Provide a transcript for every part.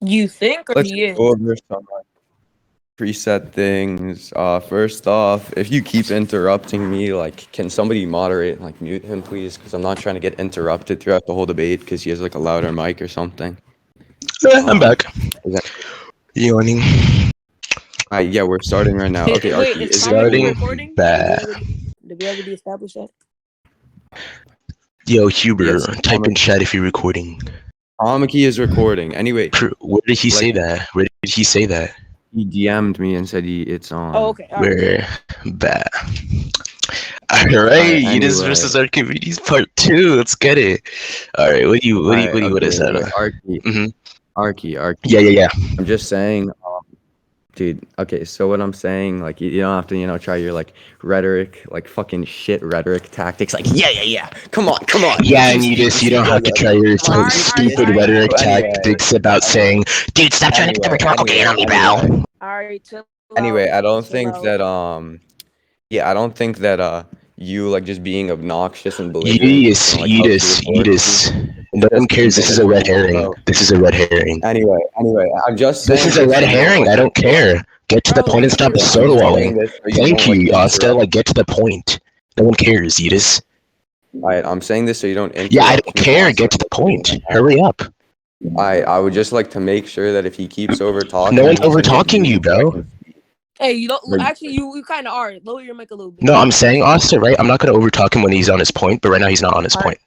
You think, or Let's he is? go over some preset things. First off, if you keep interrupting me, like, can somebody moderate and like mute him, please? Because I'm not trying to get interrupted throughout the whole debate because he has like a louder mic or something. I'm back. Is that Yawning. yeah, we're starting right now. Okay, Wait, Archie, is is it comedy Starting recording? bad. Did we already establish that? Yo, Huber, Yes, type in chat if you're recording. Amaki is recording. Anyway, Where did he say like- that? Where did he say that? he DM'd me and said it's on. Oh, okay. All right. We're bad. Alright, Yeetus versus Archimedes part 2. Let's get it. Alright, what is that? Archie. Mhm. Archie. Yeah. I'm just saying, dude. Okay, so what I'm saying, like, you don't have to, try your like rhetoric, like fucking shit rhetoric tactics. Like, yeah. Come on. Yeah, and you don't have to try your stupid rhetoric tactics about saying, dude, stop trying to get the rhetorical game on me, bro. All right. Chill Anyway, out, I don't chill think out. that I don't think that you like just being obnoxious and belligerent. Yeetus. No one cares. This is a red herring. Anyway, I'm just saying. This is a red herring. I don't care. Get to the point and stop stonewalling. Thank you, Asta. Like, get to the point. No one cares, Yeetus. Alright, I'm saying this so you don't interrupt. Yeah, I don't care. Get to the point. Hurry up. I would just like to make sure that if he keeps over talking. No one's over talking you, bro. Hey, you don't. Actually, you kind of are. Lower your mic a little bit. No, I'm saying Asta, right? I'm not gonna overtalk him when he's on his point, but right now he's not on his point.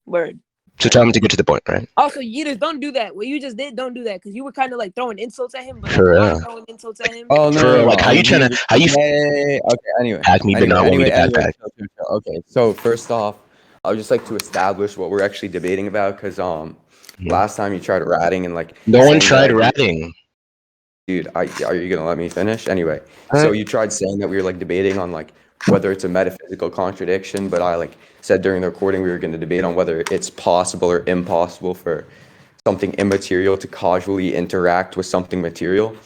Word. So tell him to get to the point, right? Also, Yeetus, don't do that. What you just did, don't do that, because you were kind of like throwing insults at him, but For not real. throwing insults at him. Oh no! Like, how you trying to? Okay. Anyway. Hack me, but not want me to backpack. Okay. So first off, I would just like to establish what we're actually debating about, because last time you tried ratting and like. No one tried ratting. Dude, are you gonna let me finish? Anyway, so you tried saying that we were like debating on like whether it's a metaphysical contradiction, but I like said during the recording we were going to debate on whether it's possible or impossible for something immaterial to causally interact with something material.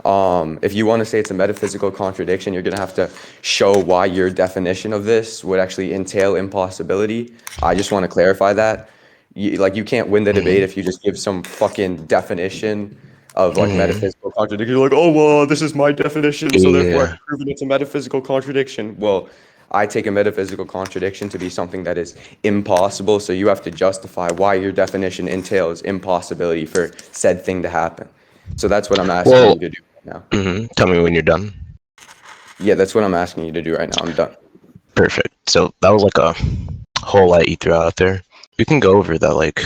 If you want to say it's a metaphysical contradiction, you're going to have to show why your definition of this would actually entail impossibility. I just want to clarify that. You can't win the debate if you just give some fucking definition of like metaphysical contradiction. You're like, oh well, this is my definition, so therefore I've proven it's a metaphysical contradiction. Well, I take a metaphysical contradiction to be something that is impossible, so you have to justify why your definition entails impossibility for said thing to happen. So that's what I'm asking you to do right now. Tell me when you're done. Yeah, that's what I'm asking you to do right now. I'm done. Perfect. So that was like a whole lot you threw out there. We can go over that, like,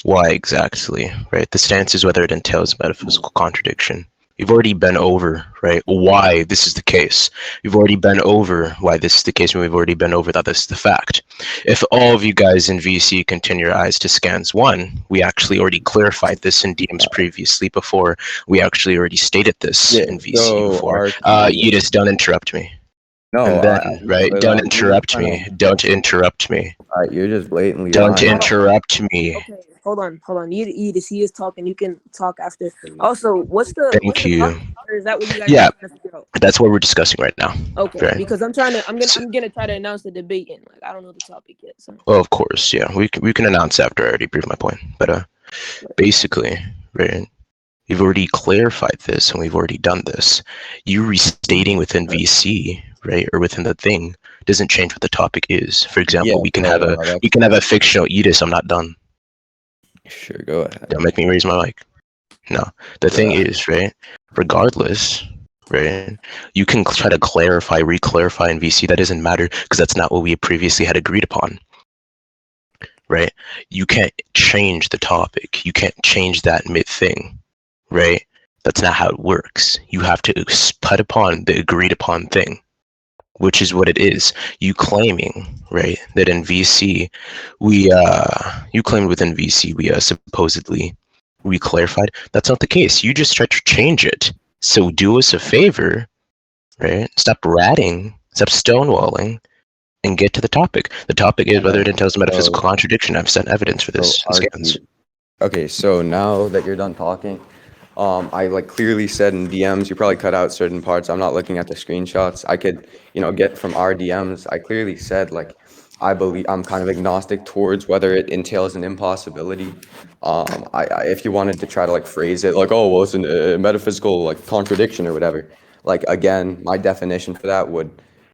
why exactly, right? The stance is whether it entails metaphysical contradiction. You've already been over, right, why this is the case. You've already been over why this is the case, and we've already been over that this is the fact. If all of you guys in VC can turn your eyes to scans 1, we actually already clarified this in DMs previously before. We actually already stated this in VC before. You just don't interrupt me. No, and then, right, don't interrupt me. Don't interrupt me. Alright, you're just blatantly Don't lying. interrupt me. Okay, hold on. Yeetus, he is talking. You can talk after. Also, what's the? Thank you. Or is that what you guys? Yeah, that's what we're discussing right now. Okay, right. Because I'm gonna try to announce the debate, and like I don't know the topic yet. So. Well, of course, yeah, we can announce after I already proved my point. But basically, right, you've already clarified this, and we've already done this. You restating within VC, right, or within the thing, doesn't change what the topic is. For example, we can have a fictional Yeetus. I'm not done. Sure, go ahead. Don't make me raise my mic. No, the thing is, right, regardless, right, you can try to clarify, re-clarify in VC. That doesn't matter because that's not what we previously had agreed upon. Right? You can't change the topic. You can't change that mid-thing. Right? That's not how it works. You have to put upon the agreed upon thing, which is what it is. You claiming, right, that in VC, you claimed within VC we supposedly re-clarified. That's not the case. You just tried to change it. So do us a favor, right? Stop ratting, stop stonewalling, and get to the topic. The topic is whether it entails metaphysical contradiction. I've sent evidence for this. Okay, so now that you're done talking, I like clearly said in DMs, you probably cut out certain parts. I'm not looking at the screenshots. I could, get from our DMs. I clearly said like I believe I'm kind of agnostic towards whether it entails an impossibility. If you wanted to try to like phrase it like, oh, well, it's a metaphysical like contradiction or whatever. Like again, my definition for that would,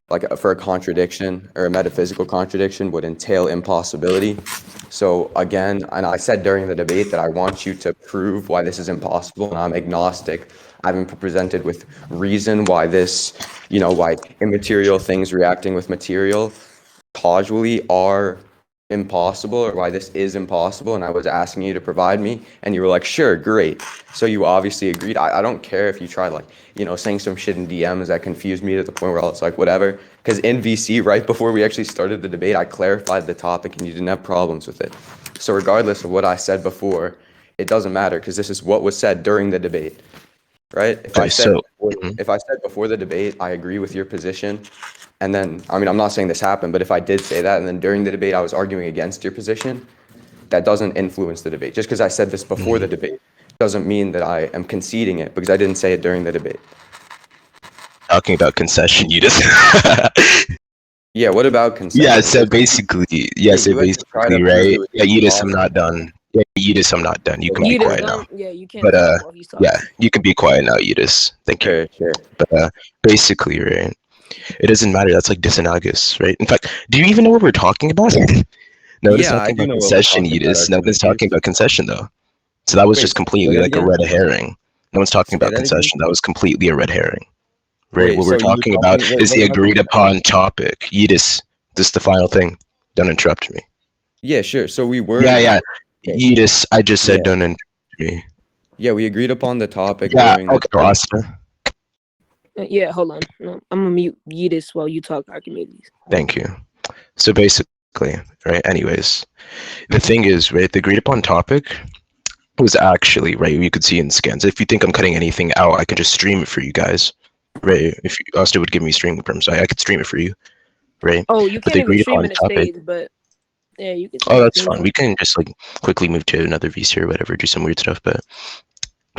like for a contradiction or a metaphysical contradiction would entail impossibility. So again, and I said during the debate that I want you to prove why this is impossible, and I'm agnostic. I haven't presented with reason why this, why immaterial things reacting with material causally are impossible, or why this is impossible, and I was asking you to provide me, and you were like, sure, great. So you obviously agreed. I don't care if you try like, saying some shit in DMs that confused me to the point where I was like, whatever. Because in VC, right before we actually started the debate, I clarified the topic and you didn't have problems with it. So regardless of what I said before, it doesn't matter because this is what was said during the debate, right? If I said before the debate, I agree with your position, and then, I mean, I'm not saying this happened, but if I did say that, and then during the debate I was arguing against your position, that doesn't influence the debate. Just because I said this before the debate doesn't mean that I am conceding it because I didn't say it during the debate. Talking about concession, Yeetus. Yeah, what about concession? Yeah, so basically, right? Yeah, Yeetus, I'm not done. Yeah, Yeetus, I'm not done. You can be quiet now. Yeah, you can't. But yeah, you can be quiet now, Yeetus. Thank you. Sure. But basically, right? It doesn't matter. That's like disanalogous, right? In fact, do you even know what we're talking about? Nobody's talking about concession, Yeetus. Nobody's talking about concession, though. So that was just completely like a red herring. No one's talking about concession. That was completely a red herring. Right? What we're talking about is the agreed upon topic. Yeetus, this is the final thing. Don't interrupt me. Yeah, sure. So we were. Yeah. Yeetus, I just said don't interrupt me. Yeah, we agreed upon the topic. Yeah, okay, Rasta. Yeah, hold on. No, I'm gonna mute Yeetus while you talk Archimedes. Thank you. So basically, right, anyways, the thing is, right, the agreed upon topic was actually, right, you could see in scans. If you think I'm cutting anything out, I can just stream it for you guys, right? If Austin would give me streaming perms, I could stream it for you, right? Oh, you can't even stream in a stage, but yeah, you can. Oh, that's fine. We can just like quickly move to another VC or whatever, do some weird stuff, but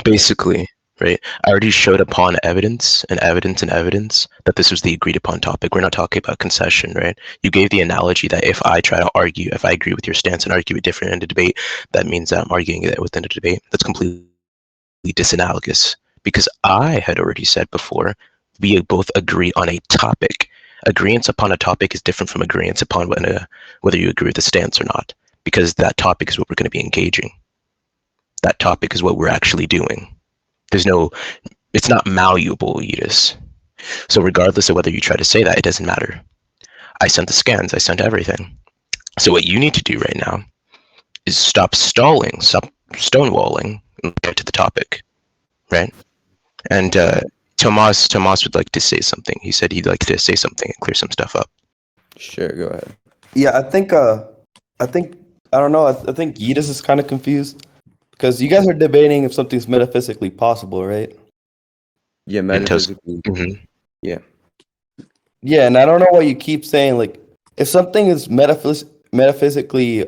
basically, right, I already showed upon evidence that this was the agreed upon topic. We're not talking about concession, right? You gave the analogy that if I try to argue, if I agree with your stance and argue it different in the debate, that means that I'm arguing it within the debate. That's completely disanalogous because I had already said before, we both agree on a topic. Agreement upon a topic is different from agreement upon whether you agree with the stance or not, because that topic is what we're going to be engaging. That topic is what we're actually doing. It's not malleable, Yeetus. So regardless of whether you try to say that, it doesn't matter. I sent the scans, I sent everything. So what you need to do right now is stop stalling, stop stonewalling, and get to the topic, right? And Tomas would like to say something. He said he'd like to say something and clear some stuff up. Sure, go ahead. Yeah, I think I don't know. I think Yeetus is kind of confused because you guys are debating if something's metaphysically possible, right? Yeah, metaphysically. Yeah. Yeah, and I don't know why you keep saying like if something is metaphysically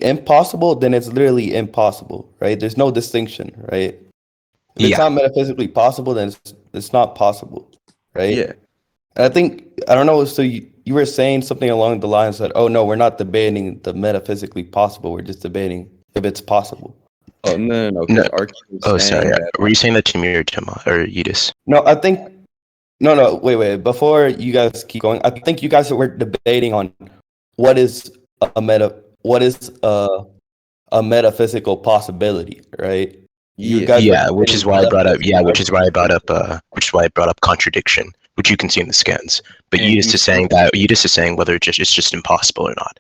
impossible, then it's literally impossible, right? There's no distinction, right? If it's not metaphysically possible, then it's not possible, right? Yeah. And I don't know, so you were saying something along the lines that, oh no, we're not debating the metaphysically possible, we're just debating if it's possible. Oh, no. Archi sorry. Were you saying that to me or Yeetus? No, I think, no, wait. Before you guys keep going, I think you guys were debating on what is a metaphysical possibility, right? Which is why I brought up contradiction, which you can see in the scans. But Yeetus is saying whether it's just impossible or not.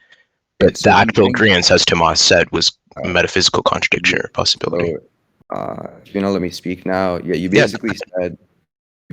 But the actual agreement, as Tomas said, was metaphysical contradiction or possibility. If you let me speak now. Yeah, you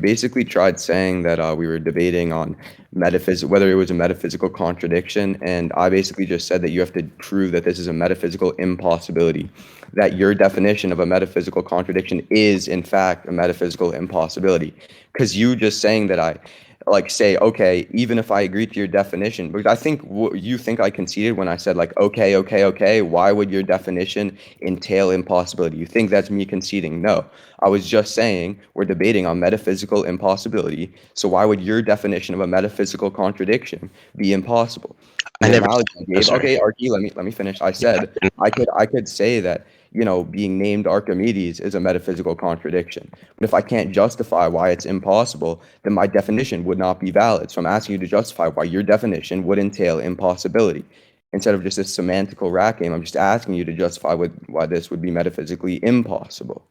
basically tried saying that we were debating on whether it was a metaphysical contradiction, and I basically just said that you have to prove that this is a metaphysical impossibility, that your definition of a metaphysical contradiction is in fact a metaphysical impossibility. Because you just saying that like say, okay, even if I agree to your definition, because I think you think I conceded when I said like, okay, why would your definition entail impossibility? You think that's me conceding? No, I was just saying we're debating on metaphysical impossibility. So why would your definition of a metaphysical contradiction be impossible? I The never. analogy I gave, Sorry. okay, Archie, let me finish. I said I could say that, you know, being named Archimedes is a metaphysical contradiction. But if I can't justify why it's impossible, then my definition would not be valid. So I'm asking you to justify why your definition would entail impossibility. Instead of just this semantical rat game, I'm just asking you to justify why this would be metaphysically impossible.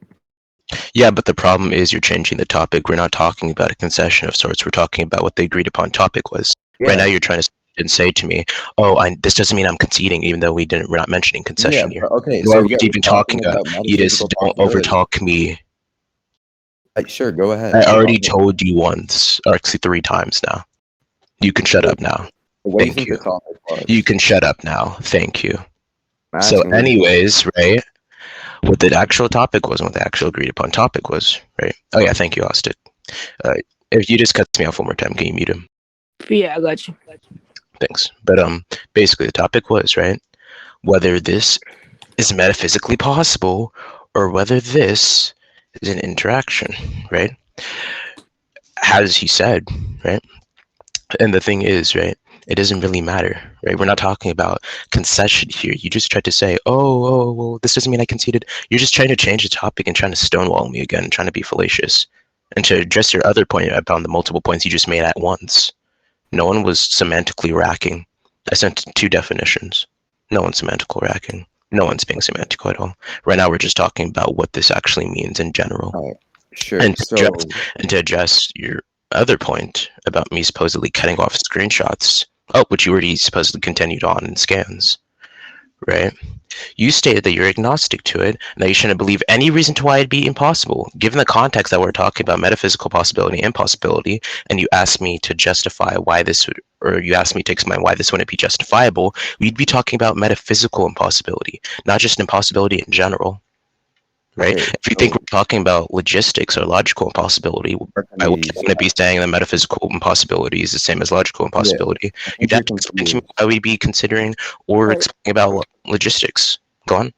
Yeah, but the problem is you're changing the topic. We're not talking about a concession of sorts. We're talking about what the agreed upon topic was. Yeah. Right now, you're trying to say to me, "Oh, this doesn't mean I'm conceding," even though we're not mentioning concession here. Okay, Nor so are we even talking about Yeetus. Don't overtalk me. Sure, go ahead. I already told you once, or actually 3 times now. You can shut up now. Thank you. You can shut up now. Thank you. So, anyways, right? What the actual topic was, and what the actual agreed upon topic was, right? Oh yeah, thank you, Austin. If you just cuts me off one more time, can you mute him? Yeah, I got you. Thanks. But basically the topic was, right, whether this is metaphysically possible or whether this is an interaction, right? As he said, right? And the thing is, right, it doesn't really matter, right? We're not talking about concession here. You just tried to say, oh, well, this doesn't mean I conceded. You're just trying to change the topic and trying to stonewall me again, trying to be fallacious. And to address your other point about the multiple points you just made at once, no one was semantically racking. I sent 2 definitions. No one's semantical racking. No one's being semantical at all. Right now, we're just talking about what this actually means in general. Right. Sure. And to address your other point about me supposedly cutting off screenshots, which you already supposedly continued on in scans, right? You stated that you're agnostic to it, and that you shouldn't believe any reason to why it'd be impossible. Given the context that we're talking about metaphysical possibility and impossibility, and you asked me to justify why this would, or you asked me to explain why this wouldn't be justifiable, we'd be talking about metaphysical impossibility, not just impossibility in general. Right? Okay, if you think we're talking about logistics or logical impossibility, I wouldn't be saying that metaphysical impossibility is the same as logical impossibility. You'd have to explain to me why we'd be considering or explaining about logistics. Go on.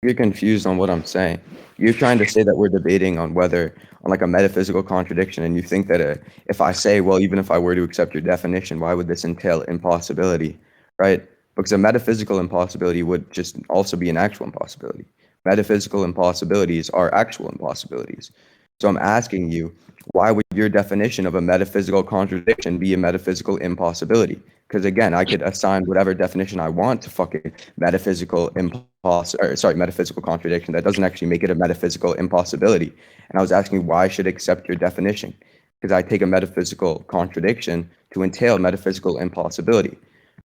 You're confused on what I'm saying. You're trying to say that we're debating on whether, on like a metaphysical contradiction, and you think that if I say, well, even if I were to accept your definition, why would this entail impossibility, right? Because a metaphysical impossibility would just also be an actual impossibility. Metaphysical impossibilities are actual impossibilities. So I'm asking you, why would your definition of a metaphysical contradiction be a metaphysical impossibility? Because again, I could assign whatever definition I want to fucking metaphysical metaphysical contradiction. That doesn't actually make it a metaphysical impossibility. And I was asking why I should accept your definition? Because I take a metaphysical contradiction to entail metaphysical impossibility.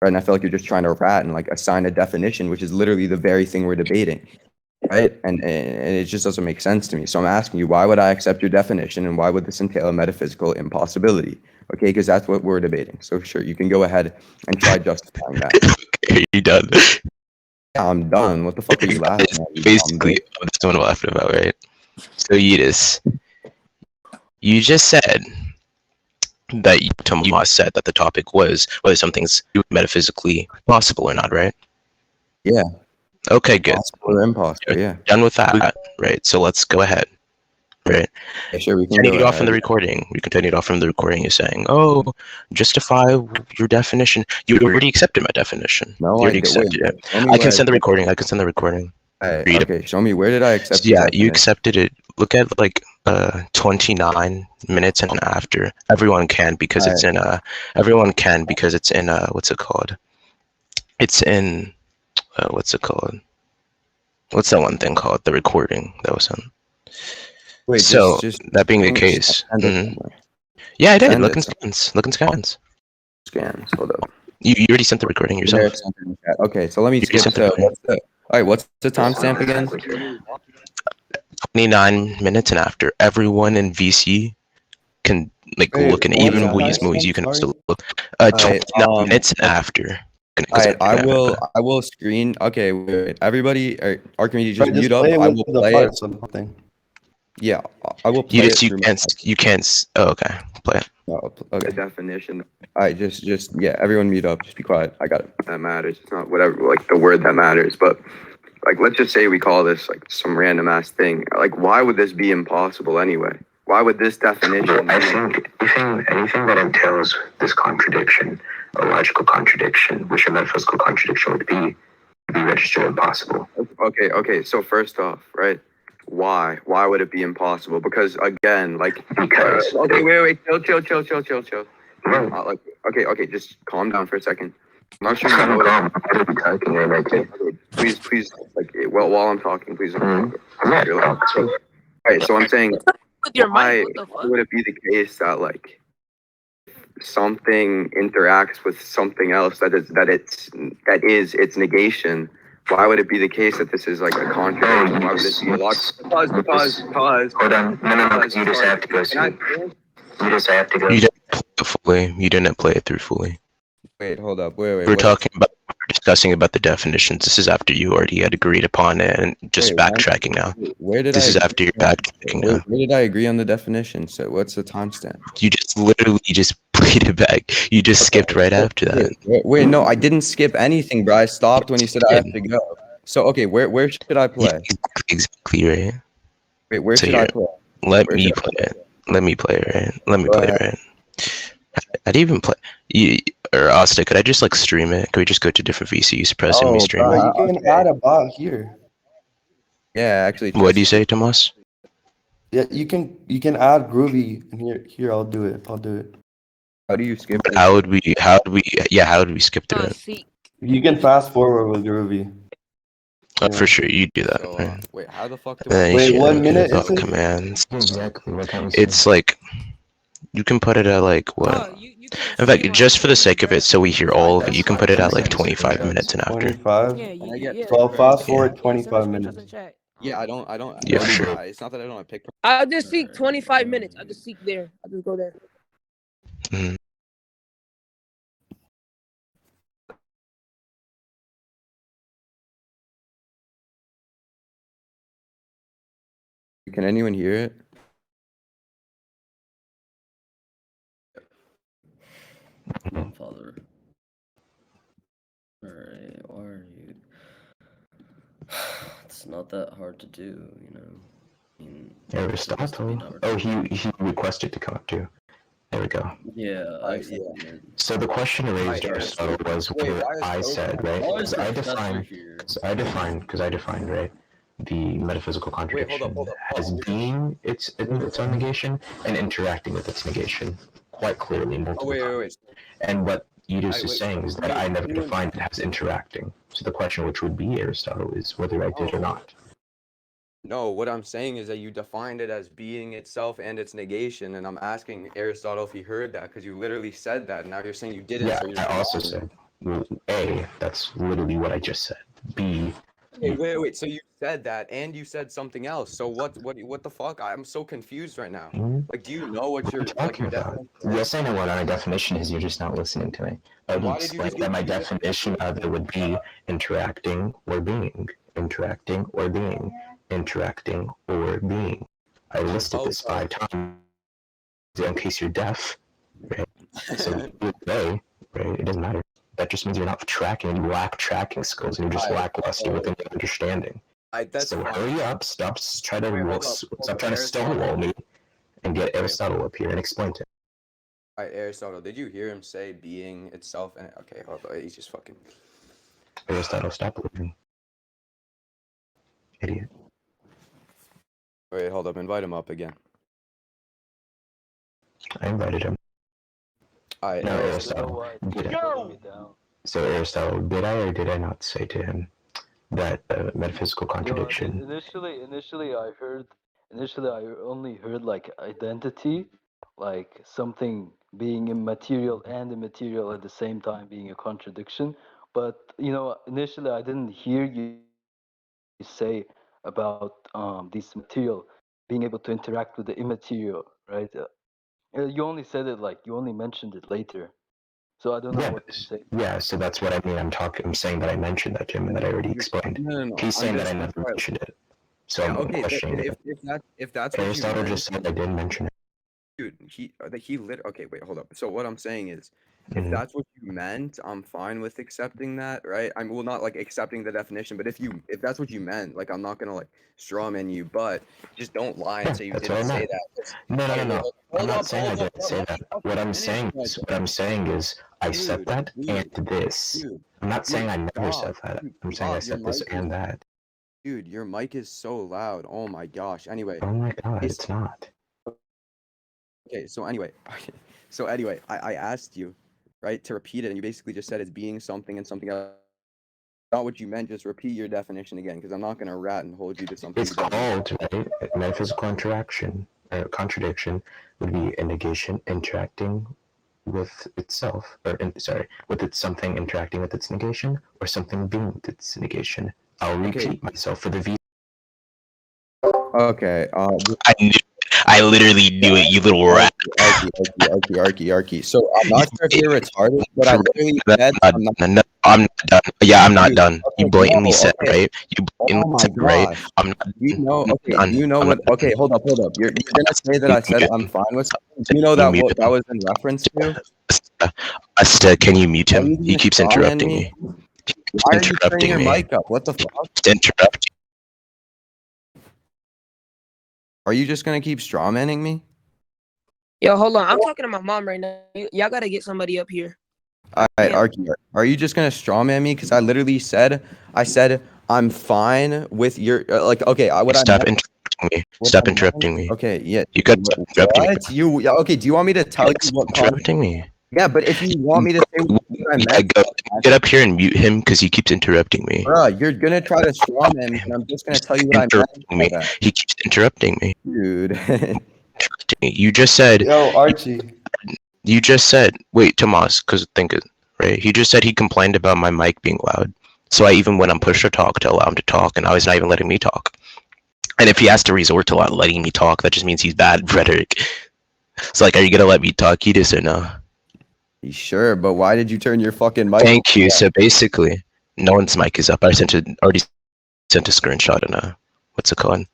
Right? And I feel like you're just trying to rat and like assign a definition, which is literally the very thing we're debating. Right? And it just doesn't make sense to me. So I'm asking you, why would I accept your definition, and why would this entail a metaphysical impossibility? Okay, because that's what we're debating. So sure, you can go ahead and try justifying that. Okay, you done? Yeah, I'm done. What the fuck are you laughing at? Basically, that's what I'm laughing about, right? So Yeetus, you just said that Tomas said that the topic was whether something's metaphysically possible or not, right? Yeah. Okay, good. Possible or impossible, yeah. Done with that, right? So let's go ahead, right? Yeah, sure, we can continue off from the recording. We continued off from the recording. You're saying, "Oh, justify your definition." You already accepted my definition. No, you already accepted it. I can send the recording. I can send the recording. Okay, show me, where did I accept? So, yeah, you accepted it. Look at like 29 minutes and after. Everyone can because it's in everyone can because it's in what's it called? It's in what's it called? What's that one thing called? The recording that was on. Wait, so that being the case, yeah, I did. Look in scans. Look in scans. Scans. Hold up. You already sent the recording yourself. Okay, so let me skip to. All right, what's the timestamp again? 29 minutes and after. Everyone in VC can like look in even movies. You can also look. 29 minutes and after. I will screen. Okay, wait. Everybody, Archimedes, just mute up. I will play it. Yeah, I will play Yeetus, it through you can't. Oh, okay, play it. okay. Definition. I just yeah. Everyone mute up. Just be quiet. I got it. That matters. It's not whatever like the word that matters, but like let's just say we call this like some random ass thing. Like why would this be impossible anyway? Why would this definition? I think anything that entails this contradiction, a logical contradiction, which a metaphysical contradiction would be registered impossible. Okay. So first off, right? Why? Why would it be impossible? Because again, like Because okay, wait, chill. no, Okay, just calm down for a second. I'm not sure it's you kind know of that. calm. I would be talking right now. Okay, please, like, well, while I'm talking, please don't talk. Yeah, You're like, all right, so I'm saying, With your why mic, what the fuck? would it be the case that like something interacts with something else that is its negation? Why would it be the case that this is like a contradiction? Why would this be a lot? Pause. Hold on. No. You just have to go. You just have to go. You didn't play it fully. You didn't play it through fully. Wait, hold up. Wait. We're discussing about the definitions. This is after you already had agreed upon it, and just backtracking now. Where did This is after you're backtracking now. Where did I agree on the definition? So what's the timestamp? You just literally just played it back. You just skipped right after that. Wait, no, I didn't skip anything, bro. I stopped when you said I have to go. So okay, where should I play? Yeah, exactly right. Wait, where So should I play? Let Where me should I play it. Let me play it, right? Let me Go play ahead. it, right? I'd even play. Or Asta, could I just like stream it? Could we just go to different VCs, press and me stream Bro, it? you can add a bot here. Yeah, actually. What do you say, Tomas? Yeah, you can add Groovy in here. Here, I'll do it. How do you skip it? How would we skip through it? See, You can fast forward with Groovy. Oh, for sure, you do that. So, Right? wait, how the fuck do And then you Wait, should what look minute at all is the it? commands. Exactly. What time is It's like you can put it at like what? In fact, just for the sake of it, so we hear all of it, you can put it at like 25 minutes and after. 25. yeah. So I'll fast forward Send 25 screenshots minutes. in chat. Yeah, I don't. Yeah, know sure. why. It's not that I don't have pick. I'll just seek 25 minutes. I'll just seek there. I'll just go there. Mhm. Can anyone hear it? Father. Alright, why are you? It's not that hard to do, you know. I mean, Aristotle? Oh, he requested to come up too. There we go. yeah, So the question raised Aristotle was what I said, right? Because I defined, right, the metaphysical contradiction as being its own negation and interacting with its negation quite clearly multiple times. Wait. And what Yeetus is saying is that I never defined it as interacting. So the question which would be Aristotle is whether I did or not. No, what I'm saying is that you defined it as being itself and its negation, and I'm asking Aristotle if he heard that because you literally said that. And now you're saying you didn't. Yeah, so you're I also wrong. said, well, A, that's literally what I just said. B, Wait. So you said that, and you said something else. So what the fuck? I'm so confused right now. Like, do you know what you're talking about? Yes, I know what my definition is. You're just not listening to me. I would explain that my definition of it would be interacting or being. Interacting or being. Interacting or being. I listed this 5 times in case you're deaf. Right? So A, right? It doesn't matter. That just means you're not tracking and you lack tracking skills and you're just lackluster within your understanding. So hurry up, stop trying to stonewall me and get Aristotle up here and explain it. Alright, Aristotle, did you hear him say being itself? And okay, hold on, he's just fucking. Aristotle, stop living. Idiot. Wait, hold up, invite him up again. I invited him. Alright, No, Aristotle. So Aristotle, did I or did I not say to him that metaphysical contradiction? Initially, I only heard like identity, like something being immaterial and immaterial at the same time being a contradiction. But initially, I didn't hear you say about this material being able to interact with the immaterial, right? You only said it you only mentioned it later. So I don't know what to say. Yeah, so that's what I mean. I'm saying that I mentioned that to him and that I already explained. No. He's saying that I never mentioned it. So Yeah, I'm okay, questioning it. if that's what you Aristotle meant, just said I didn't mention it. dude, he okay, wait, hold up. So what I'm saying is, if Mhm. that's what you meant, I'm fine with accepting that, right? I'm well, not like accepting the definition, but if that's what you meant, like I'm not gonna like straw man you, but just don't lie and say you That's what didn't I say meant. that. No. I'm Hold not up, saying I didn't bro. say Let that. me fucking What I'm finish saying is I said dude, that and dude, this. dude, I'm not saying I never stop, said that. dude, I'm saying I stop. said this and that. Dude, your mic is so loud. Oh my gosh. Anyway, Oh my god, it's not. okay, so anyway, I asked you, right, to repeat it, and you basically just said it's being something and something else. Not what you meant. Just repeat your definition again, because I'm not gonna rat and hold you to something. It's called, right? Metaphysical interaction, contradiction would be a negation interacting with itself, or with its something interacting with its negation, or something being with its negation. I'll repeat myself for the V. Okay. I literally knew it, you little rat. Archie. So I'm not sure if you're retarded, but I literally said I'm not. No, I'm not done. Yeah, I'm not Dude, done. You blatantly said, okay. right? You blatantly Oh my said, right? gosh. I'm not Do you know? I'm Okay. done. Do you know I'm what? not Okay, done. hold up. You're gonna say that I said I'm fine with something. Do you know Can that mute what that him? was in reference to? Asta, can you mute Are him? you He gonna keeps straw man interrupting me? me. He keeps Why are you turning interrupting your me. mic up? What the fuck? Keeps interrupting. Are you just gonna keep straw manning me? Yo, hold on. I'm talking to my mom right now. Y'all gotta get somebody up here. All right, Yeah. Archie, are you just gonna straw man me? Because I literally said, I'm fine with your like. Okay, Stop interrupting me. Stop interrupting me. Okay, yeah. You got stop interrupting me. What yeah? Okay, do you want me to tell you what Interrupting me. Yeah, but if you want me to say what I meant, Get up here and mute him because he keeps interrupting me. bruh, you're gonna try to straw man me, and I'm just gonna tell you what I Interrupting me. meant. He keeps interrupting me. Dude. Interrupting me. You just said. Yo, Archie. You just said. Wait, Tomas, because think it right. He just said he complained about my mic being loud. So I even went on push to talk to allow him to talk, and now he's not even letting me talk. And if he has to resort to letting me talk, that just means he's bad rhetoric. It's like, are you gonna let me talk, Yeetus, or no? Sure, but why did you turn your fucking mic? Thank you. So basically, no one's mic is up. I already sent a screenshot in a what's it called?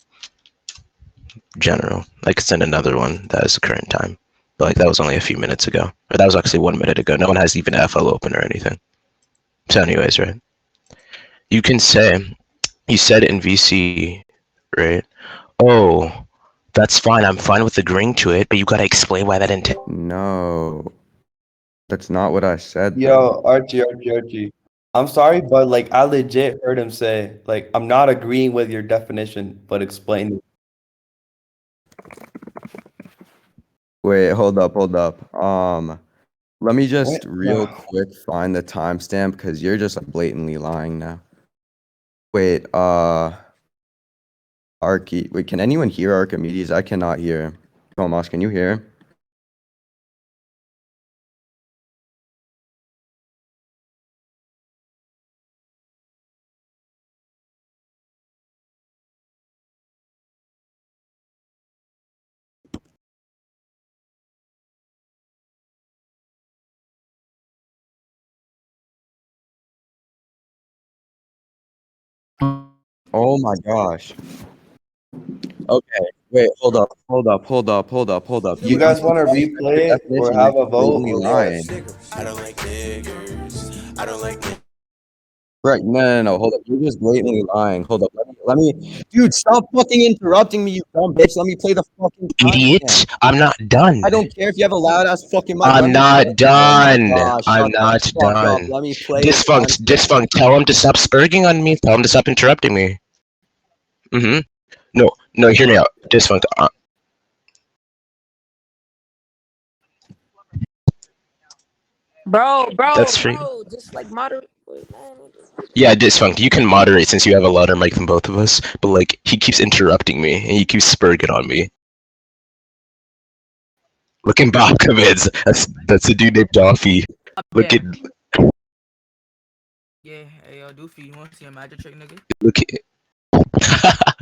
General. I could send another one that is the current time, but like that was only a few minutes ago, or that was actually 1 minute ago. No one has even FL open or anything. So, anyways, right? You can say you said in VC, right? Oh, that's fine. I'm fine with agreeing to it, but you gotta explain why that intent. No, that's not what I said. Yo, Archie. I'm sorry, but like I legit heard him say, like, I'm not agreeing with your definition, but explain it. Wait, hold up. Let me just What? real quick find the timestamp because you're just like blatantly lying now. Wait, Archie. Wait, can anyone hear Archimedes? I cannot hear him. Tomas, can you hear him? Oh my gosh. Okay, wait, hold up. You guys want to replay it or have a vote blatantly or lying. what? I don't like niggers. I don't like Right, no, hold up. You're just blatantly lying. Hold up. Let me, dude, stop fucking interrupting me, you dumb bitch. Let me play the fucking Idiot! timestamp. I'm not done. I don't care if you have a loud ass fucking mic. I'm not done. Oh my gosh, I'm shut the not fuck up. done. Let me play Defunct. Tell him to stop spurging on me. Tell him to stop interrupting me. No, hear me out. Defunct. Bro, That's free. just like moderate. Yeah, Defunct. You can moderate since you have a louder mic than both of us. But like, he keeps interrupting me and he keeps spurging on me. Looking back, that's a dude named Doffy. Look at. Yeah, hey yo, Doofy, you want to see a magic trick, nigga? Look at.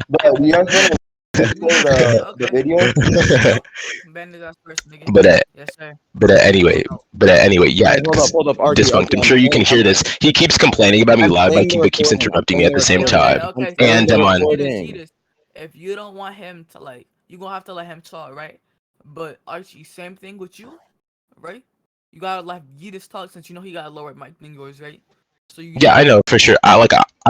But you guys want to replay the video? Bend it up first, nigga. But yes, sir. Anyway, yeah. Hold up, Archie. Defunct. I'm sure you can hear this. He keeps complaining about me loud micing, but keeps interrupting me at the same time. Okay, And I'm on. Yeetus. if you don't want him to like, you gonna have to let him talk, right? But Archie, same thing with you, right? You gotta let Yeetus talk since you know he got a lower mic than yours, right? So you Yeah, I know for sure. I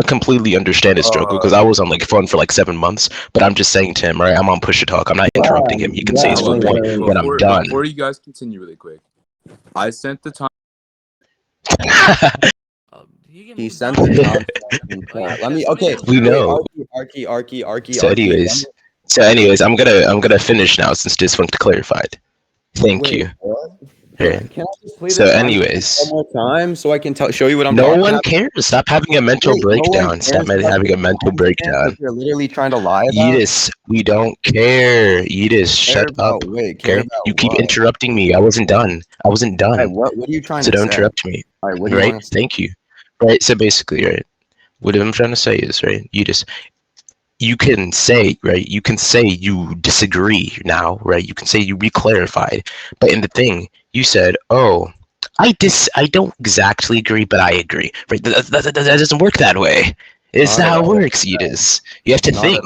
completely understand his struggle because I was on like phone for like 7 months. But I'm just saying to him, right? I'm on push to talk. I'm not interrupting him. He can say his full point when I'm done. Before you guys continue really quick, I sent the time. He sent the time. Let me. Okay, We know. Archi. So anyways, I'm gonna finish now since this one clarified. Thank you. What? Yeah. Can I just play So this anyways, one more time so I can show you what I'm no talking one about? cares. Stop having a mental Wait, no one breakdown. cares Stop about having a the mental content breakdown. that you're literally trying to lie about? Yeetus, we don't care. Yeetus, shut up. Care Okay? about You keep what? interrupting me. I wasn't done. What are you trying So to don't say? interrupt me. Alright, what do you Right? want to say? Thank you. Right. So basically, right. What I'm trying to say is, right, you can say, right, you can say you disagree now, right? You can say you reclarified. But in the thing, you said, oh, I don't exactly agree, but I agree. Right? That doesn't work that way. It's not how it works, Yeetus. You have to think.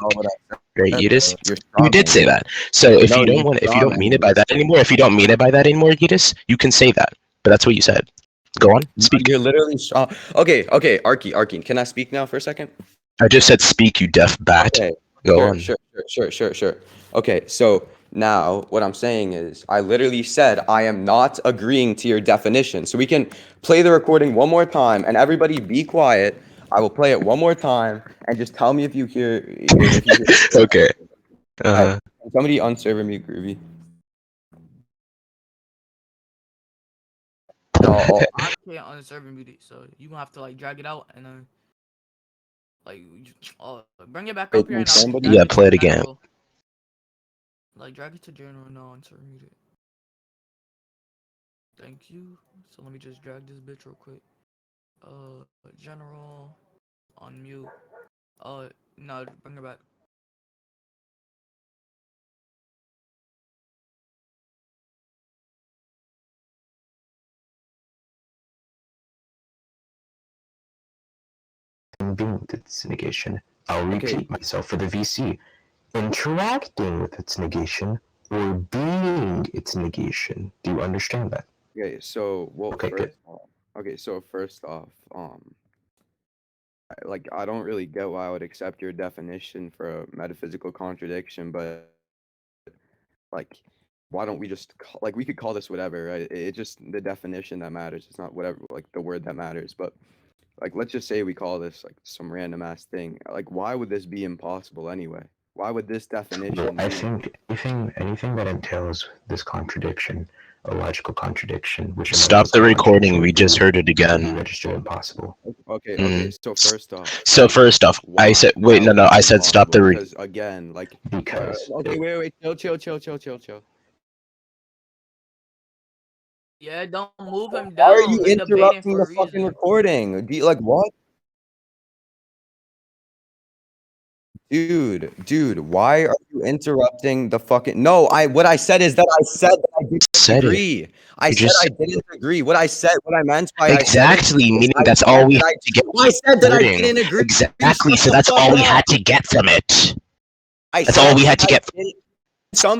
Right, Yeetus? You did say that. So if you don't mean it by that anymore, Yeetus, you can say that. But that's what you said. Go on, speak. You're literally okay, Archi, can I speak now for a second? I just said speak, you deaf bat. Okay. Go on. Sure. Okay, so now what I'm saying is I literally said I am not agreeing to your definition. So we can play the recording one more time and everybody be quiet. I will play it one more time and just tell me if you hear Okay. Right. Can somebody unserver me, Groovy? No, I can't unserve and mute it, so you gonna have to like drag it out and then like bring it back up here and I'll Yeah, play it again. Like drag it to general and I'll unserve and mute it. Thank you. So let me just drag this bitch real quick. General on mute. No, bring it back. Being with its negation. I'll repeat myself for the VC. Interacting with its negation or being its negation. Do you understand that? Okay, so first off, I don't really get why I would accept your definition for a metaphysical contradiction, but like, why don't we just we could call this whatever, right? It's just the definition that matters. It's not whatever, like the word that matters, but like, let's just say we call this like some random ass thing. Like, why would this be impossible anyway? Why would this definition? Well, I think anything that entails this contradiction, a logical contradiction, which stop the recording. We just heard it again. Registered impossible. Okay. So first off, I said wait. No. I said stop the because again, like because. Okay, wait. Chill. Yeah, don't move him down. Why are you interrupting the fucking recording? Do you like what? Dude, why are you interrupting the fucking? No, what I said is that I said that I didn't agree. I didn't agree. What I meant by exactly, meaning that's all we had to get. I said that I didn't agree. Exactly, so that's all we had to get from it. That's all we had to get.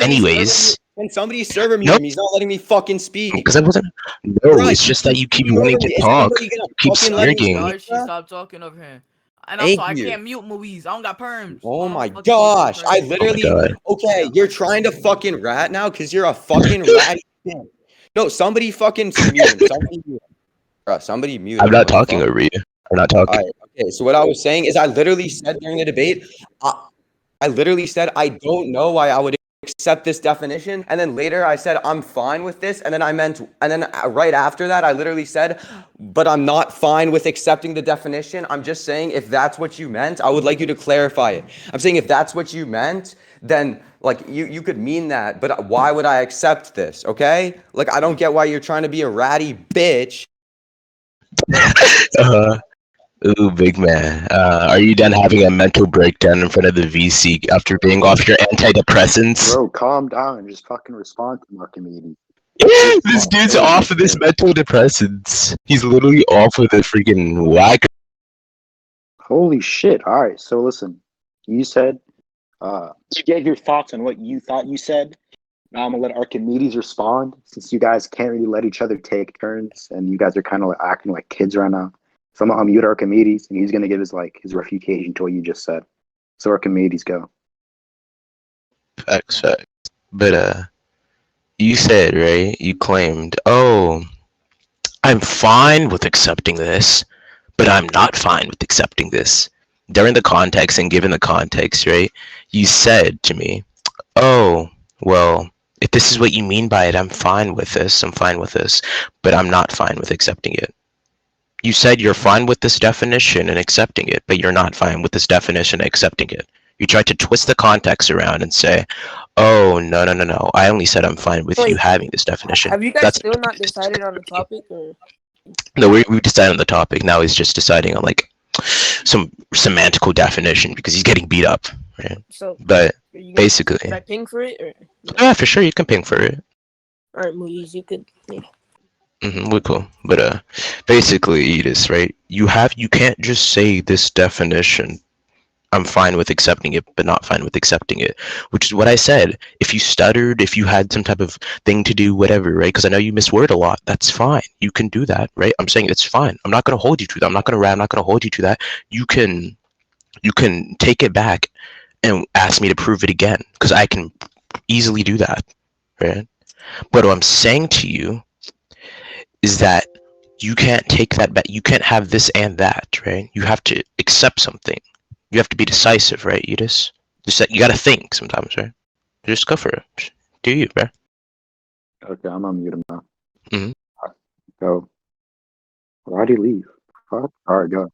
Anyways. Can somebody server me? Nope. He's not letting me fucking speak. Because I wasn't. No, it's just that you keep wanting to talk. You keep smirking. Stop talking over him. And also, I can't mute Moise. I don't got perms. Oh my gosh. I literally. Okay, you're trying to fucking rat now because you're a fucking ratty bitch. No, somebody fucking mute him. Somebody mute him. I'm not talking over you. I'm not talking. Right, okay, so what I was saying is I literally said during the debate, I literally said I don't know why I would accept this definition, and then later I said I'm fine with this, and then right after that I literally said, but I'm not fine with accepting the definition. I'm just saying if that's what you meant, I would like you to clarify it. I'm saying if that's what you meant, then like you could mean that, but why would I accept this? Okay, like I don't get why you're trying to be a ratty bitch. Ooh, big man. Are you done having a mental breakdown in front of the VC after being off your antidepressants? Bro, calm down and just fucking respond to my community. This dude's off of this mental depressants. He's literally off of the freaking whack. Holy shit. Alright, so listen. You said You gave your thoughts on what you thought you said. Now I'm gonna let Archimedes respond, since you guys can't really let each other take turns, and you guys are kind of like acting like kids right now. So I'm gonna unmute Archimedes, and he's gonna give his refutation to what you just said. So Archimedes, go. Facts. But you said, right? You claimed, oh, I'm fine with accepting this, but I'm not fine with accepting this. During the context and given the context, right? You said to me, oh, well, if this is what you mean by it, I'm fine with this. I'm fine with this, but I'm not fine with accepting it. You said you're fine with this definition and accepting it, but you're not fine with this definition and accepting it. You tried to twist the context around and say, oh, no. I only said I'm fine with you having this definition. Have you guys still not decided on the topic? Or? No, we decided on the topic. Now he's just deciding on like some semantical definition because he's getting beat up. Right? So, but basically, should I ping for it? Or? Yeah, for sure, you can ping for it. All right, Moise, you could. Yeah. We're cool. But basically, Yeetus, right? You can't just say this definition. I'm fine with accepting it, but not fine with accepting it, which is what I said. If you stuttered, if you had some type of thing to do, whatever, right? Because I know you misword a lot. That's fine. You can do that, right? I'm saying it's fine. I'm not going to hold you to that. I'm not going to hold you to that. You can take it back and ask me to prove it again, because I can easily do that, right? But what I'm saying to you is that you can't take that back. You can't have this and that, right? You have to accept something. You have to be decisive, right, Yeetus? You gotta think sometimes, right? Just go for it. Do you, bro? Okay, I'm on mute now. Mm-hmm. Go. Why'd he leave? Fuck. All right, go.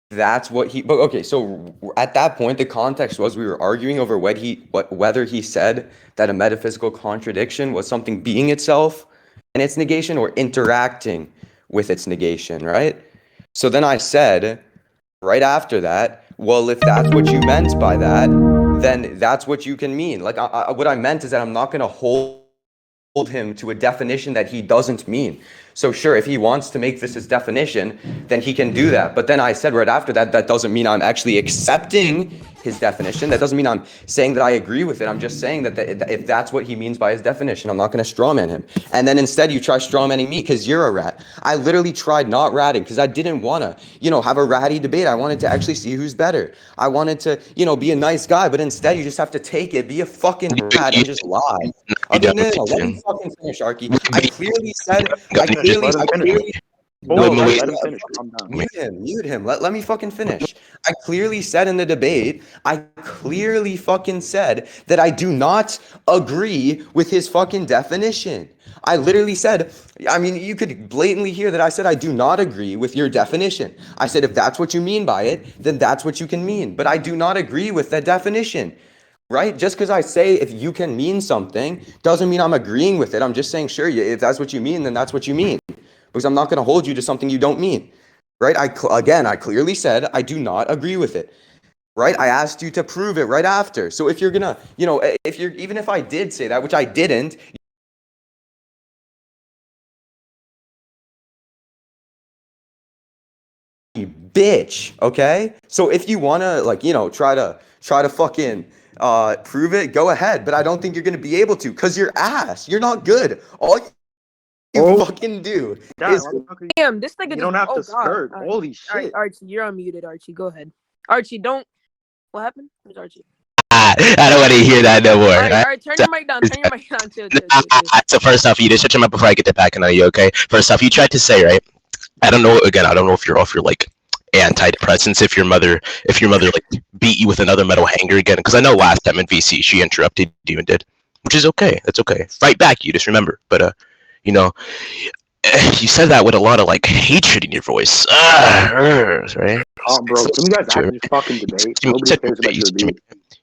That's what he. But okay, so at that point, the context was we were arguing over whether he said that a metaphysical contradiction was something being itself and its negation, or interacting with its negation, right? So then I said, right after that, well, if that's what you meant by that, then that's what you can mean. Like, what I meant is that I'm not going to hold him to a definition that he doesn't mean. So sure, if he wants to make this his definition, then he can do that. But then I said right after that, that doesn't mean I'm actually accepting his definition. That doesn't mean I'm saying that I agree with it. I'm just saying that if that's what he means by his definition, I'm not going to strawman him. And then instead you try strawmanning me because you're a rat. I literally tried not ratting because I didn't want to, have a ratty debate. I wanted to actually see who's better. I wanted to, be a nice guy, but instead you just have to take it, be a fucking rat and just lie. Okay, no, let me fucking finish, Archi. I clearly said, let him finish. Mute him. Let me fucking finish. I clearly said in the debate, I clearly fucking said that I do not agree with his fucking definition. I literally said, you could blatantly hear that I said I do not agree with your definition. I said if that's what you mean by it, then that's what you can mean. But I do not agree with that definition. Right? Just because I say if you can mean something doesn't mean I'm agreeing with it. I'm just saying, sure, if that's what you mean, then that's what you mean. Because I'm not going to hold you to something you don't mean. Right? I clearly said I do not agree with it. Right? I asked you to prove it right after. So if you're going to, even if I did say that, which I didn't, you bitch, okay? So if you want to, try to fucking prove it, go ahead, but I don't think you're gonna be able to because you're ass. You're not good. All you fucking do is Damn, this nigga. You don't have to skirt. Holy shit! All right, Archie, you're unmuted. Archie, go ahead. Archie, don't. What happened? Where's Archie? I don't want to hear that no more. All right, turn your mic down. Turn your mic down. Chill. So first off, you just shut your mouth before I get that back on you, okay? First off, you tried to say, right? I don't know if you're off your like antidepressants, if your mother like beat you with another metal hanger again, because I know last time in VC she interrupted you and did, which is okay. That's okay. Fight back, you just remember. But you said that with a lot of like hatred in your voice. Right? Bro, can you guys actually fucking debate? Nobody cares about your debate.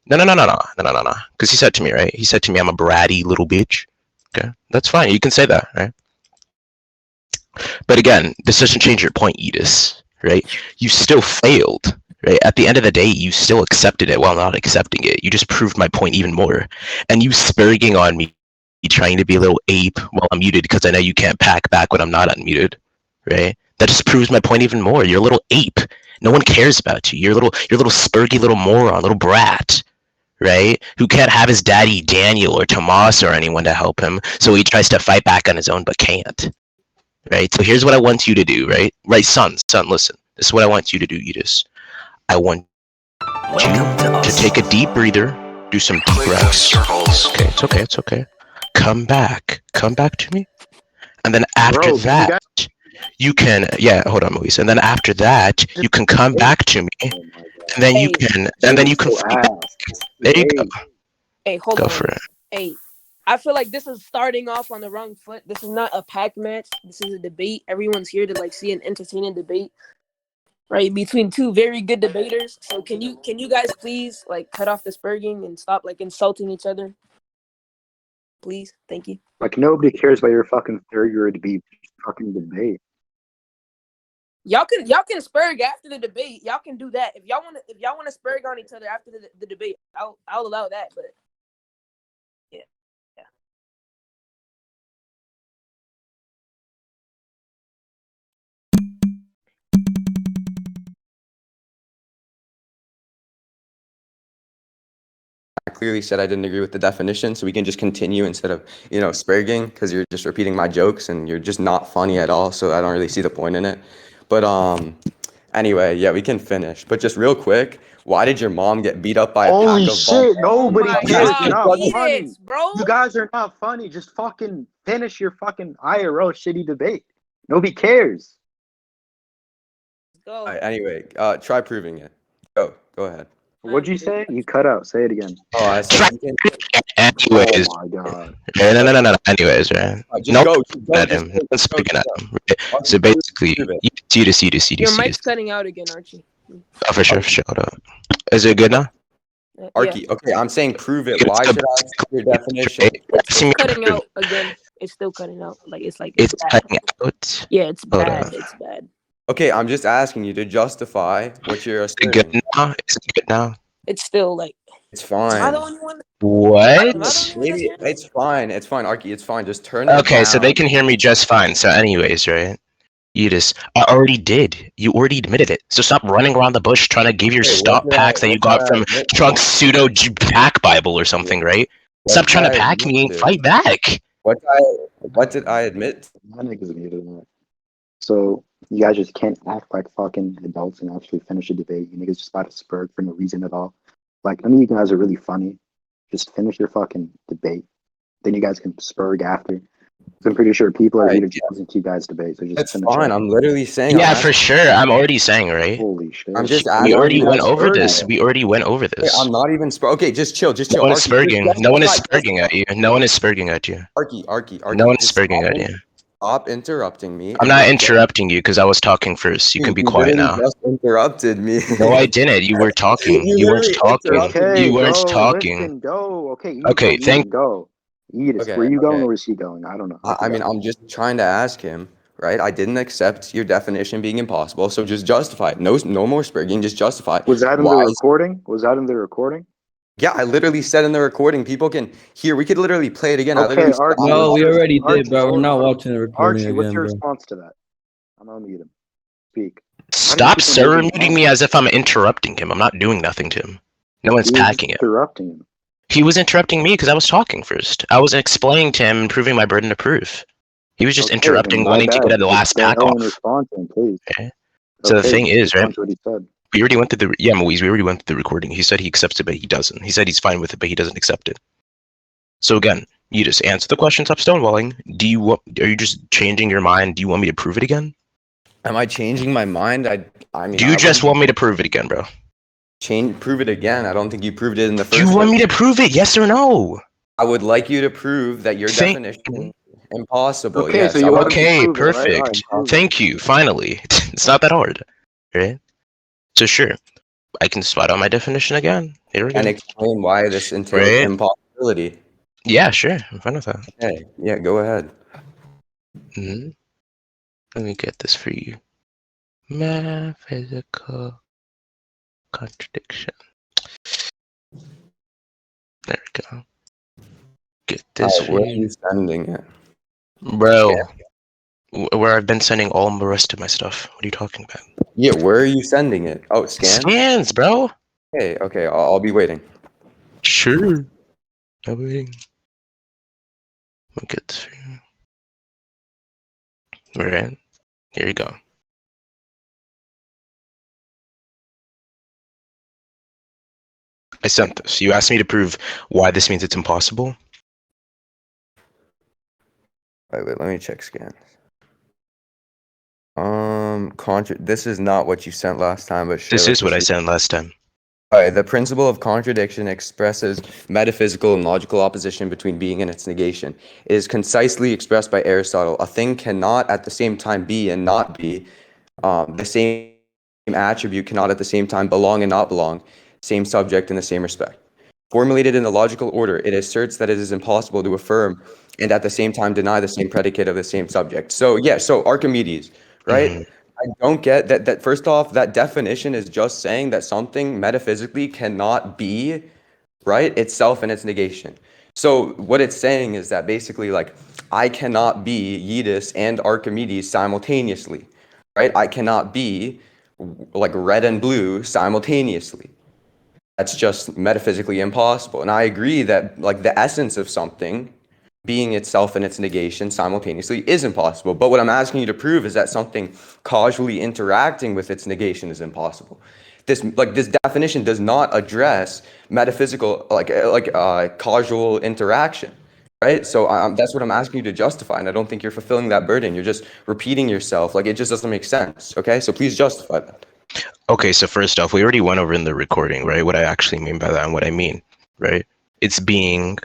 No. Because he said to me, right? He said to me, I'm a bratty little bitch. Okay, that's fine. You can say that, right? But again, this doesn't change your point, Yeetus, right? You still failed, right? At the end of the day, you still accepted it while not accepting it. You just proved my point even more. And you spurging on me, trying to be a little ape while I'm muted because I know you can't pack back when I'm not unmuted, right? That just proves my point even more. You're a little ape. No one cares about you. You're a little spurgy little moron, little brat, right? Who can't have his daddy Daniel or Tomas or anyone to help him, so he tries to fight back on his own but can't. Right? So here's what I want you to do, right? Right, son, listen. This is what I want you to do, Yeetus. I want you to take a deep breather, do some deep breaths. Okay, it's okay. Come back to me. And then after that, you can, hold on, Moise. And then after that, you can come back to me, and then you can, fight back. There you go. Hey, hold on. Go for it. Hey, I feel like this is starting off on the wrong foot. This is not a pack match. This is a debate. Everyone's here to like see an entertaining debate, right? Between two very good debaters. So can you guys please like cut off the spurging and stop like insulting each other? Please, thank you. Like nobody cares about your fucking third year fucking debate. Y'all can spurg after the debate. Y'all can do that if y'all want to spurg on each other after the debate. I'll allow that, but yeah. I clearly said I didn't agree with the definition, so we can just continue instead of, spurging, because you're just repeating my jokes and you're just not funny at all, so I don't really see the point in it. But anyway, yeah, we can finish. But just real quick, why did your mom get beat up by a Holy pack of shit, nobody my cares. God, You're not funny. Yeetus, bro. You guys are not funny. Just fucking finish your fucking IRL shitty debate. Nobody cares. Go. All right, anyway, try proving it. Go ahead. What'd you say? You cut out. Say it again. Oh, I said you can. Anyways. Oh my god. No. Anyways, right? Just go. At him. No one's speaking at him. Right? So basically, Yeetus. Your mic's cutting out again, Archie. Oh, for sure. Hold on. Is it good now? Archi, Yeah. okay, I'm saying prove it. Why should I accept your definition? It's cutting out again. It's still cutting out. Like it's cutting out. Yeah, it's bad. It's bad. Okay, I'm just asking you to justify what you're asserting. Is it good now? It's still like it's fine. Am I the only one? What? Maybe it's fine. It's fine, Archi. It's fine. Just turn it down. Okay, so they can hear me just fine. So, anyways, right? Yeetus, I already did. You already admitted it. So stop running around the bush trying to give your stop packs that you got from Trunk's pseudo pack Bible or something, right? Stop trying to pack me and fight back. What did I admit? My niggas muted that. So you guys just can't act like fucking adults and actually finish a debate. You niggas just about to spurg for no reason at all. Like, none of you guys are really funny. Just finish your fucking debate. Then you guys can spurg after. So I'm pretty sure people are here to listen to you guys debate. So just That's fine. I'm literally saying. Yeah, for sure. I'm already saying, right? Holy shit. I'm just. We already went over this. We already went over this. Wait, I'm not even. Okay, just chill. No one is spurging. No one is spurging at you. No one is spurging at you. Archi. No one is spurging at you. Stop interrupting me. I'm not interrupting you because I was talking first. You can be quiet now. You just interrupted me. No, I didn't. You were talking. You weren't talking. Okay, you weren't go, talking. Listen, go. Okay. Okay. Go. Yeetus, where you going or is he going? I don't know. I mean, I'm just trying to ask him, right? I didn't accept your definition being impossible, so just justify it. No more spurging, just justify it. Was that in the recording? Was that in the recording? Yeah, I literally said in the recording. People can hear. We could literally play it again. Okay, no, we already did, bro. We're not watching the recording Archie, again, what's your bro. response to that? I'm gonna mute him. Speak. Stop muting me as if I'm interrupting him. I'm not doing nothing to him. No one's packing it. Interrupting him. He was interrupting me because I was talking first. I was explaining to him and proving my burden of proof. He was just interrupting, wanting to get at the last pack off. Respond to him, please. Okay. So the thing is, right? What he said. We already went through Moise, we already went through the recording. He said he accepts it, but he doesn't. He said he's fine with it, but he doesn't accept it. So again, you just answer the question, stop stonewalling. Are you just changing your mind? Do you want me to prove it again? Am I changing my mind? I mean, do you just want me to prove it again, bro? Prove it again. I don't think you proved it in the first. Do you want me to prove it? Yes or no? I would like you to prove that your definition impossible. Okay, yes, so you okay, perfect. Right? Thank you. Finally, it's not that hard, right? So sure, I can spot on my definition again. Here we go. And explain why this entails impossibility. Yeah, sure. I'm fine with that. Okay. Yeah, go ahead. Mm-hmm. Let me get this for you. Metaphysical contradiction. There we go. Get this. Where are you sending it, bro? Where I've been sending all the rest of my stuff. What are you talking about? Yeah, where are you sending it? Oh, scan? Scans, bro. Okay, I'll be waiting. Sure. I'll be waiting. I'll get this for you. Alright. Here you go. I sent this. You asked me to prove why this means it's impossible. Wait, let me check scans. This is not what you sent last time, but This is what I sent last time. Alright, the principle of contradiction expresses metaphysical and logical opposition between being and its negation. It is concisely expressed by Aristotle. A thing cannot at the same time be and not be. The same attribute cannot at the same time belong and not belong. Same subject in the same respect. Formulated in a logical order, it asserts that it is impossible to affirm and at the same time deny the same predicate of the same subject. So Archimedes, right? Mm-hmm. I don't get that first off, that definition is just saying that something metaphysically cannot be, right, itself and its negation. So what it's saying is that basically, like, I cannot be Yeetus and Archimedes simultaneously, right? I cannot be like red and blue simultaneously. That's just metaphysically impossible. And I agree that like the essence of something being itself and its negation simultaneously is impossible. But what I'm asking you to prove is that something causally interacting with its negation is impossible. This definition does not address metaphysical causal interaction, right? So that's what I'm asking you to justify, and I don't think you're fulfilling that burden. You're just repeating yourself. Like, it just doesn't make sense. Okay, so please justify that. Okay, so first off, we already went over in the recording, right, what I actually mean by that and what I mean, right? It's being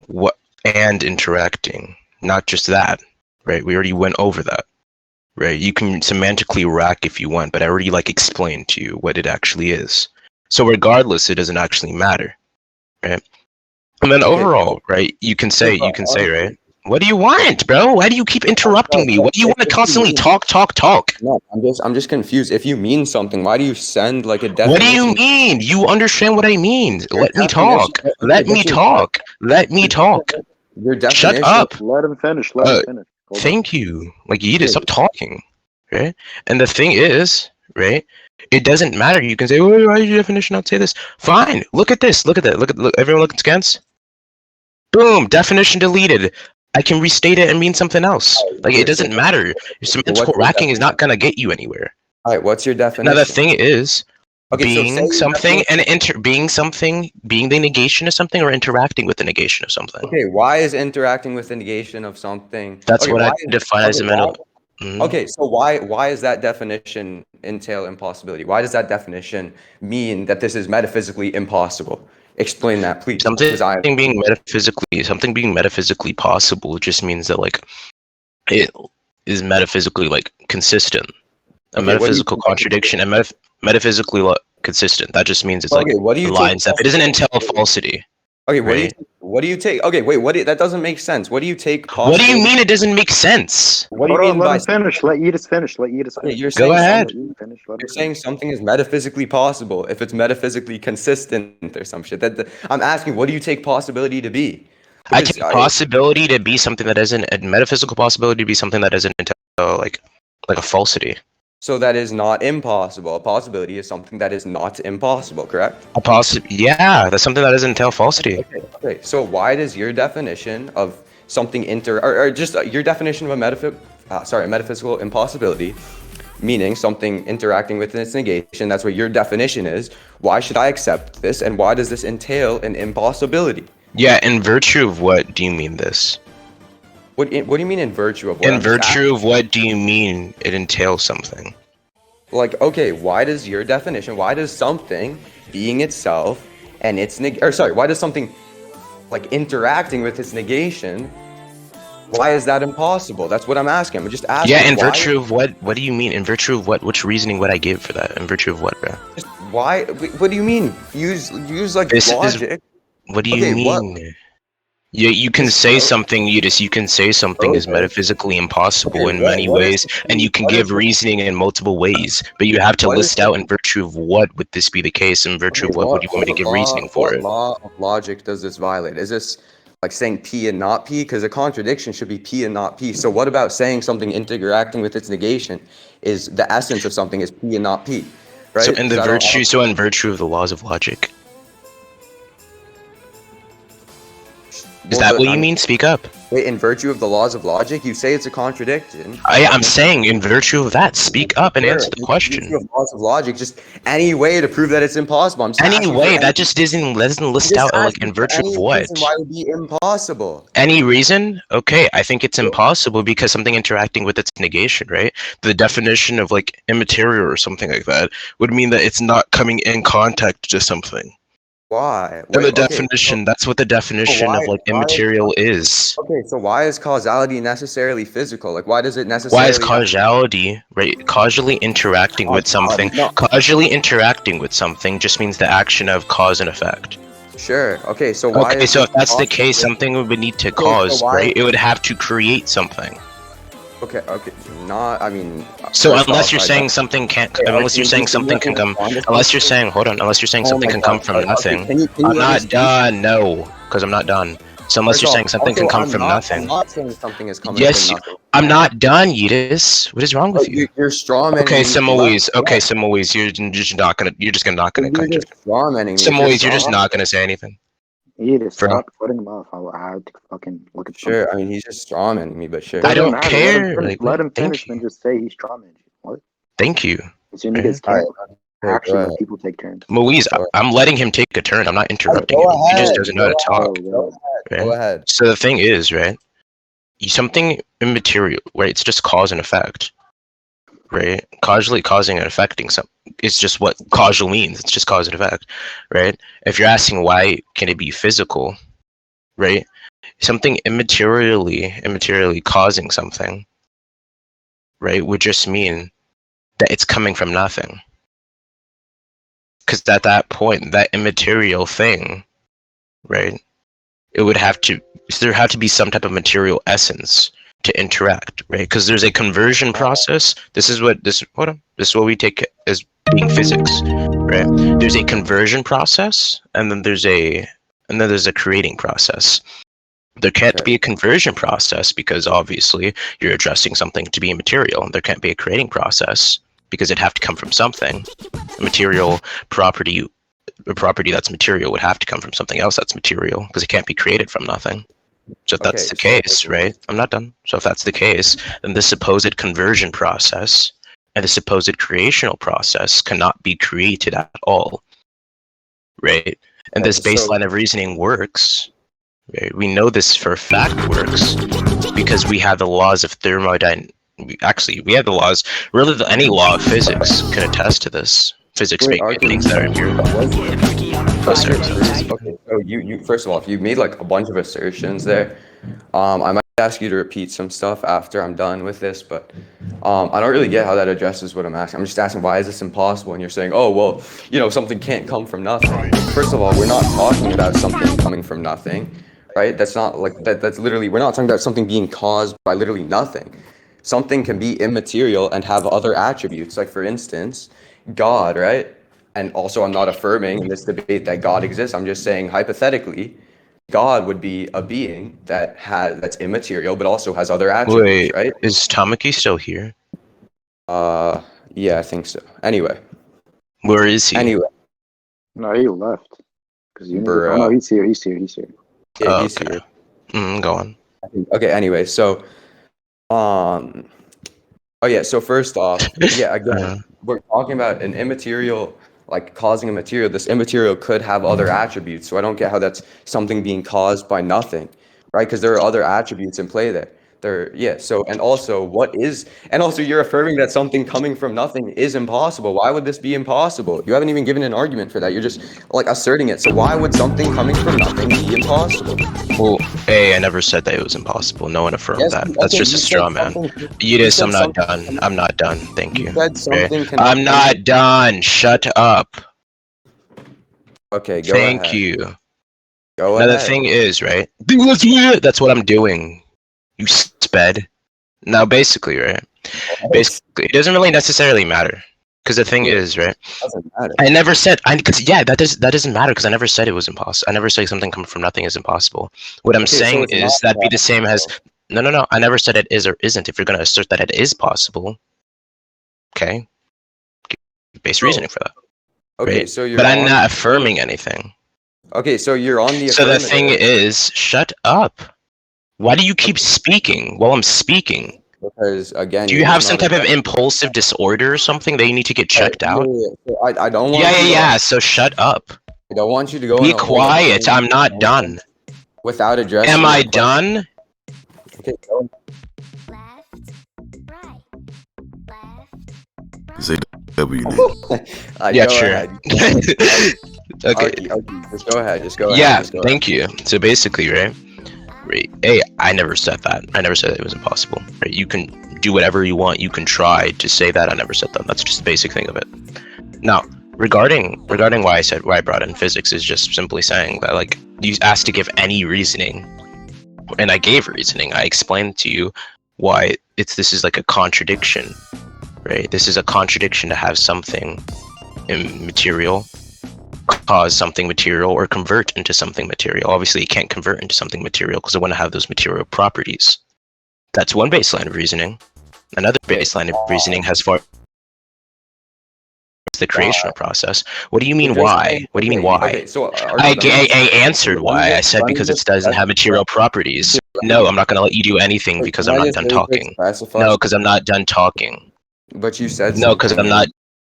what and interacting, not just that, right? We already went over that, right? You can semantically rack if you want, but I already explained to you what it actually is. So regardless, it doesn't actually matter, right? And then overall, right, you can say, right? What do you want, bro? Why do you keep interrupting me? What do you want to constantly talk? No, I'm just confused. If you mean something, why do you send a definition? What do you mean? You understand what I mean? Let me talk. Let me talk. Let me talk. Your definition. Shut up. Let him finish. Let him finish. Thank you. Yeetus, stop talking. Right? And the thing is, right? It doesn't matter. You can say, "Oh, why did your definition not say this?" Fine. Look at this. Look. Everyone look at scans. Boom. Definition deleted. I can restate it and mean something else. It doesn't matter. Your semantical racking is not gonna get you anywhere. All right. What's your definition? Now the thing is, being so something and being the negation of something, or interacting with the negation of something. Okay. Why is interacting with the negation of something? That's what I define as a mental. Okay, so why is that definition entail impossibility? Why does that definition mean that this is metaphysically impossible? Explain that, please. Something being metaphysically possible just means that it is metaphysically consistent. A metaphysical contradiction and metaphysically consistent. That just means it's what do you lines up. It doesn't entail falsity. Okay, right? What do you take? Okay, wait, that doesn't make sense. What do you take? What do you mean it doesn't make sense? What do you mean by finish? Let Yeetus finish. Okay, you're Go ahead. You're saying something is metaphysically possible if it's metaphysically consistent or some shit. I'm asking, what do you take possibility to be? I take possibility to be something that isn't a metaphysical possibility to be something that isn't like a falsity. So that is not impossible. A possibility is something that is not impossible, correct? Yeah, that's something that doesn't entail falsity. Okay. So why does your definition of something or just your definition of a metaphysical impossibility, meaning something interacting with its negation, that's what your definition is. Why should I accept this, and why does this entail an impossibility? Yeah, in virtue of what do you mean this? What do you mean in virtue of what? In virtue of what do you mean it entails something? Okay, why does your definition, why does something being itself and its why does something interacting with its negation, why is that impossible? That's what I'm asking. I'm just asking. Yeah, in virtue of what do you mean? In virtue of what? Which reasoning would I give for that? In virtue of what, bro? Just why? What do you mean? Use logic. What do you mean? You can say something, you can say something is metaphysically impossible in many ways, and you can give reasoning in multiple ways, but you have to list out in virtue of what would this be the case, in virtue of what would you want me to give reasoning for it. What law of logic does this violate? Is this like saying P and not P, because a contradiction should be P and not P. So what about saying something interacting with its negation is the essence of something is P and not P, right? So in virtue of the laws of logic. Is that what you mean? Speak up. Wait, in virtue of the laws of logic, you say it's a contradiction. I'm saying in virtue of that, speak up and answer the question. In virtue of laws of logic, just any way to prove that it's impossible. Any way, that just doesn't list out like in virtue of what? Why would it be impossible? Any reason? Okay, I think it's impossible because something interacting with its negation, right? The definition of like immaterial or something like that would mean that it's not coming in contact to something. Why? And the definition, that's what the definition of like immaterial is. Okay, so why is causality necessarily physical? Like, why does it necessarily... Why is causality, right? Causally interacting with something. Causally interacting with something just means the action of cause and effect. Sure. Okay, so why... Okay, so if that's the case, something would need to cause, right? It would have to create something. Okay, not, I mean... So unless you're saying something can't, unless you're saying something can come, unless you're saying, hold on, unless you're saying something can come from nothing. I'm not done, no, because I'm not done. So unless you're saying something can come from nothing. I'm not saying something is coming from nothing. I'm not done, Yeetus. What is wrong with you? You're strawmanning. Okay, Simoes. Okay, Simoes. You're just not gonna Simoes, you're just not gonna say anything. Yeetus, stop putting him off. I have to fucking look at Sure, I mean, he's just strawmanning me, but sure. I don't care. Let him finish and just say he's strawmanning. What? Thank you. It's your niggas can't actually let people take turns. Moise, I'm letting him take a turn. I'm not interrupting him. He just doesn't know how to talk. Go ahead. So the thing is, right? Something immaterial, right? It's just cause and effect, right? Causally causing and affecting something. It's just what causal means. It's just cause and effect, right? If you're asking why can it be physical, right? Something immaterially causing something, right, would just mean that it's coming from nothing. Because at that point, that immaterial thing, right, there had to be some type of material essence to interact, right? Because there's a conversion process. This is what we take as being physics, right? There's a conversion process, and then there's a creating process. There can't be a conversion process because obviously you're addressing something to be immaterial. There can't be a creating process because it'd have to come from something. A material property, a property that's material would have to come from something else that's material because it can't be created from nothing. So if that's the case, right? I'm not done. So if that's the case, then the supposed conversion process and the supposed creational process cannot be created at all, right? And this baseline of reasoning works. Right? We know this for a fact works because we have the laws of thermodynamics. Actually, we have the laws. Really, any law of physics can attest to this. Physics make things that are empirical. Okay, so you first of all, if you made like a bunch of assertions there, I might ask you to repeat some stuff after I'm done with this, but I don't really get how that addresses what I'm asking. I'm just asking why is this impossible, and you're saying, oh well, something can't come from nothing. First of all, we're not talking about something coming from nothing, right? That's not like that. That's literally, we're not talking about something being caused by literally nothing. Something can be immaterial and have other attributes, like for instance, God, right? And also, I'm not affirming in this debate that God exists. I'm just saying hypothetically, God would be a being that's immaterial, but also has other attributes, right? Is Tamaki still here? Yeah, I think so. Anyway. Where is he? Anyway. No, he left. No, he's here. He's here. Yeah, he's here. Go on. Okay, anyway, so so first off, again, we're talking about an immaterial, like causing a material. This immaterial could have other attributes, so I don't get how that's something being caused by nothing, right? Because there are other attributes in play there. And also you're affirming that something coming from nothing is impossible. Why would this be impossible? You haven't even given an argument for that. You're just like asserting it. So why would something coming from nothing be impossible? Well, I never said that it was impossible. No one affirmed that. That's just a straw man. Yeetus, I'm not done. I'm not done. Thank you. I'm not done. Shut up. Okay, go ahead. Thank you. Go ahead. Now the thing is, right? That's what I'm doing. You sped. Now, basically, right? Basically, it doesn't really necessarily matter, Because the thing is, right? Doesn't matter. I never said that doesn't matter because I never said it was impossible. I never said something coming from nothing is impossible. What I'm saying is that'd be the same as no. I never said it is or isn't. If you're gonna assert that it is possible, okay, base reasoning for that. Okay, right? so you're. But I'm not affirming anything. Okay, so you're on the. So the thing is, shut up. Why do you keep speaking while I'm speaking? Because again, do you have some type of impulsive disorder or something that you need to get checked out? So I don't want. Yeah. So shut up. I don't want you to go. Be quiet. I'm not done. Without addressing. Am I done? Okay. Go. Say W. Yeah, sure. Okay. Just go ahead. Yeah, thank you. So basically, right? Hey, I never said that. I never said it was impossible. Right? You can do whatever you want. You can try to say that. I never said that. That's just the basic thing of it. Now, regarding why I brought in physics is just simply saying that like you asked to give any reasoning, and I gave reasoning. I explained to you why this is like a contradiction, right? This is a contradiction to have something immaterial cause something material or convert into something material. Obviously, you can't convert into something material because it wouldn't have those material properties. That's one baseline of reasoning. Another baseline of reasoning has far the creational process. What do you mean why? What do you mean why? Okay, so I answered why. I said because it doesn't have material properties. No, I'm not going to let you do anything because I'm not done talking. No, because I'm not done talking. But you said no, because I'm not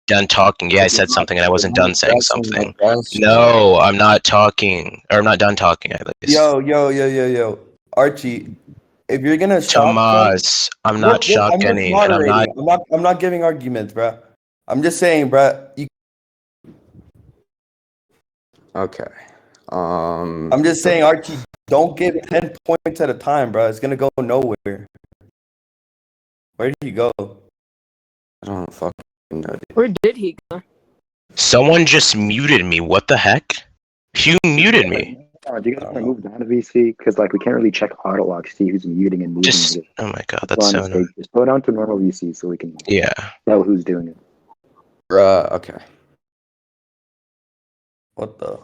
done talking. Yeah, I said something and I wasn't done saying something. No, I'm not talking. Or I'm not done talking. Yo. Archie, if you're gonna Tomas, I'm not shotgunning. I'm not giving arguments, bro. I'm just saying, bro. Okay. I'm just saying, Archie, don't give 10 points at a time, bro. It's gonna go nowhere. Where did he go? I don't fucking know. Where did he go? Someone just muted me. What the heck? You muted me. Do you guys want to move down to VC? Because like we can't really check auto log, see who's muting and moving. Oh my god, that's so annoying. Just go down to normal VC so we can tell who's doing it. Okay. What the?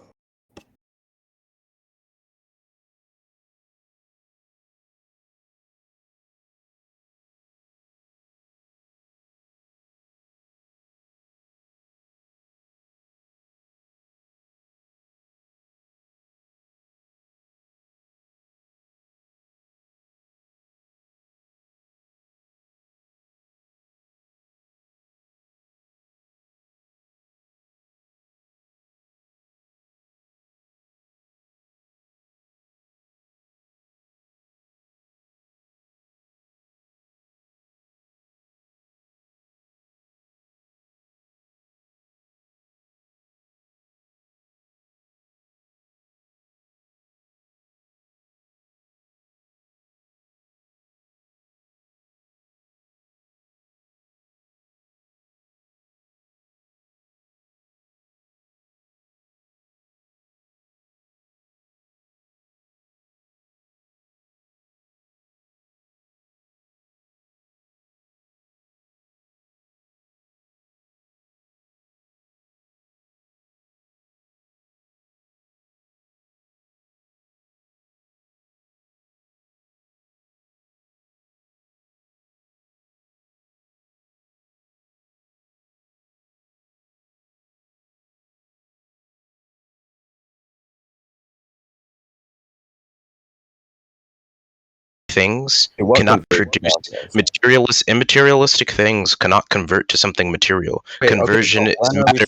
Things cannot produce immaterialistic things cannot convert to something material. Conversion is matter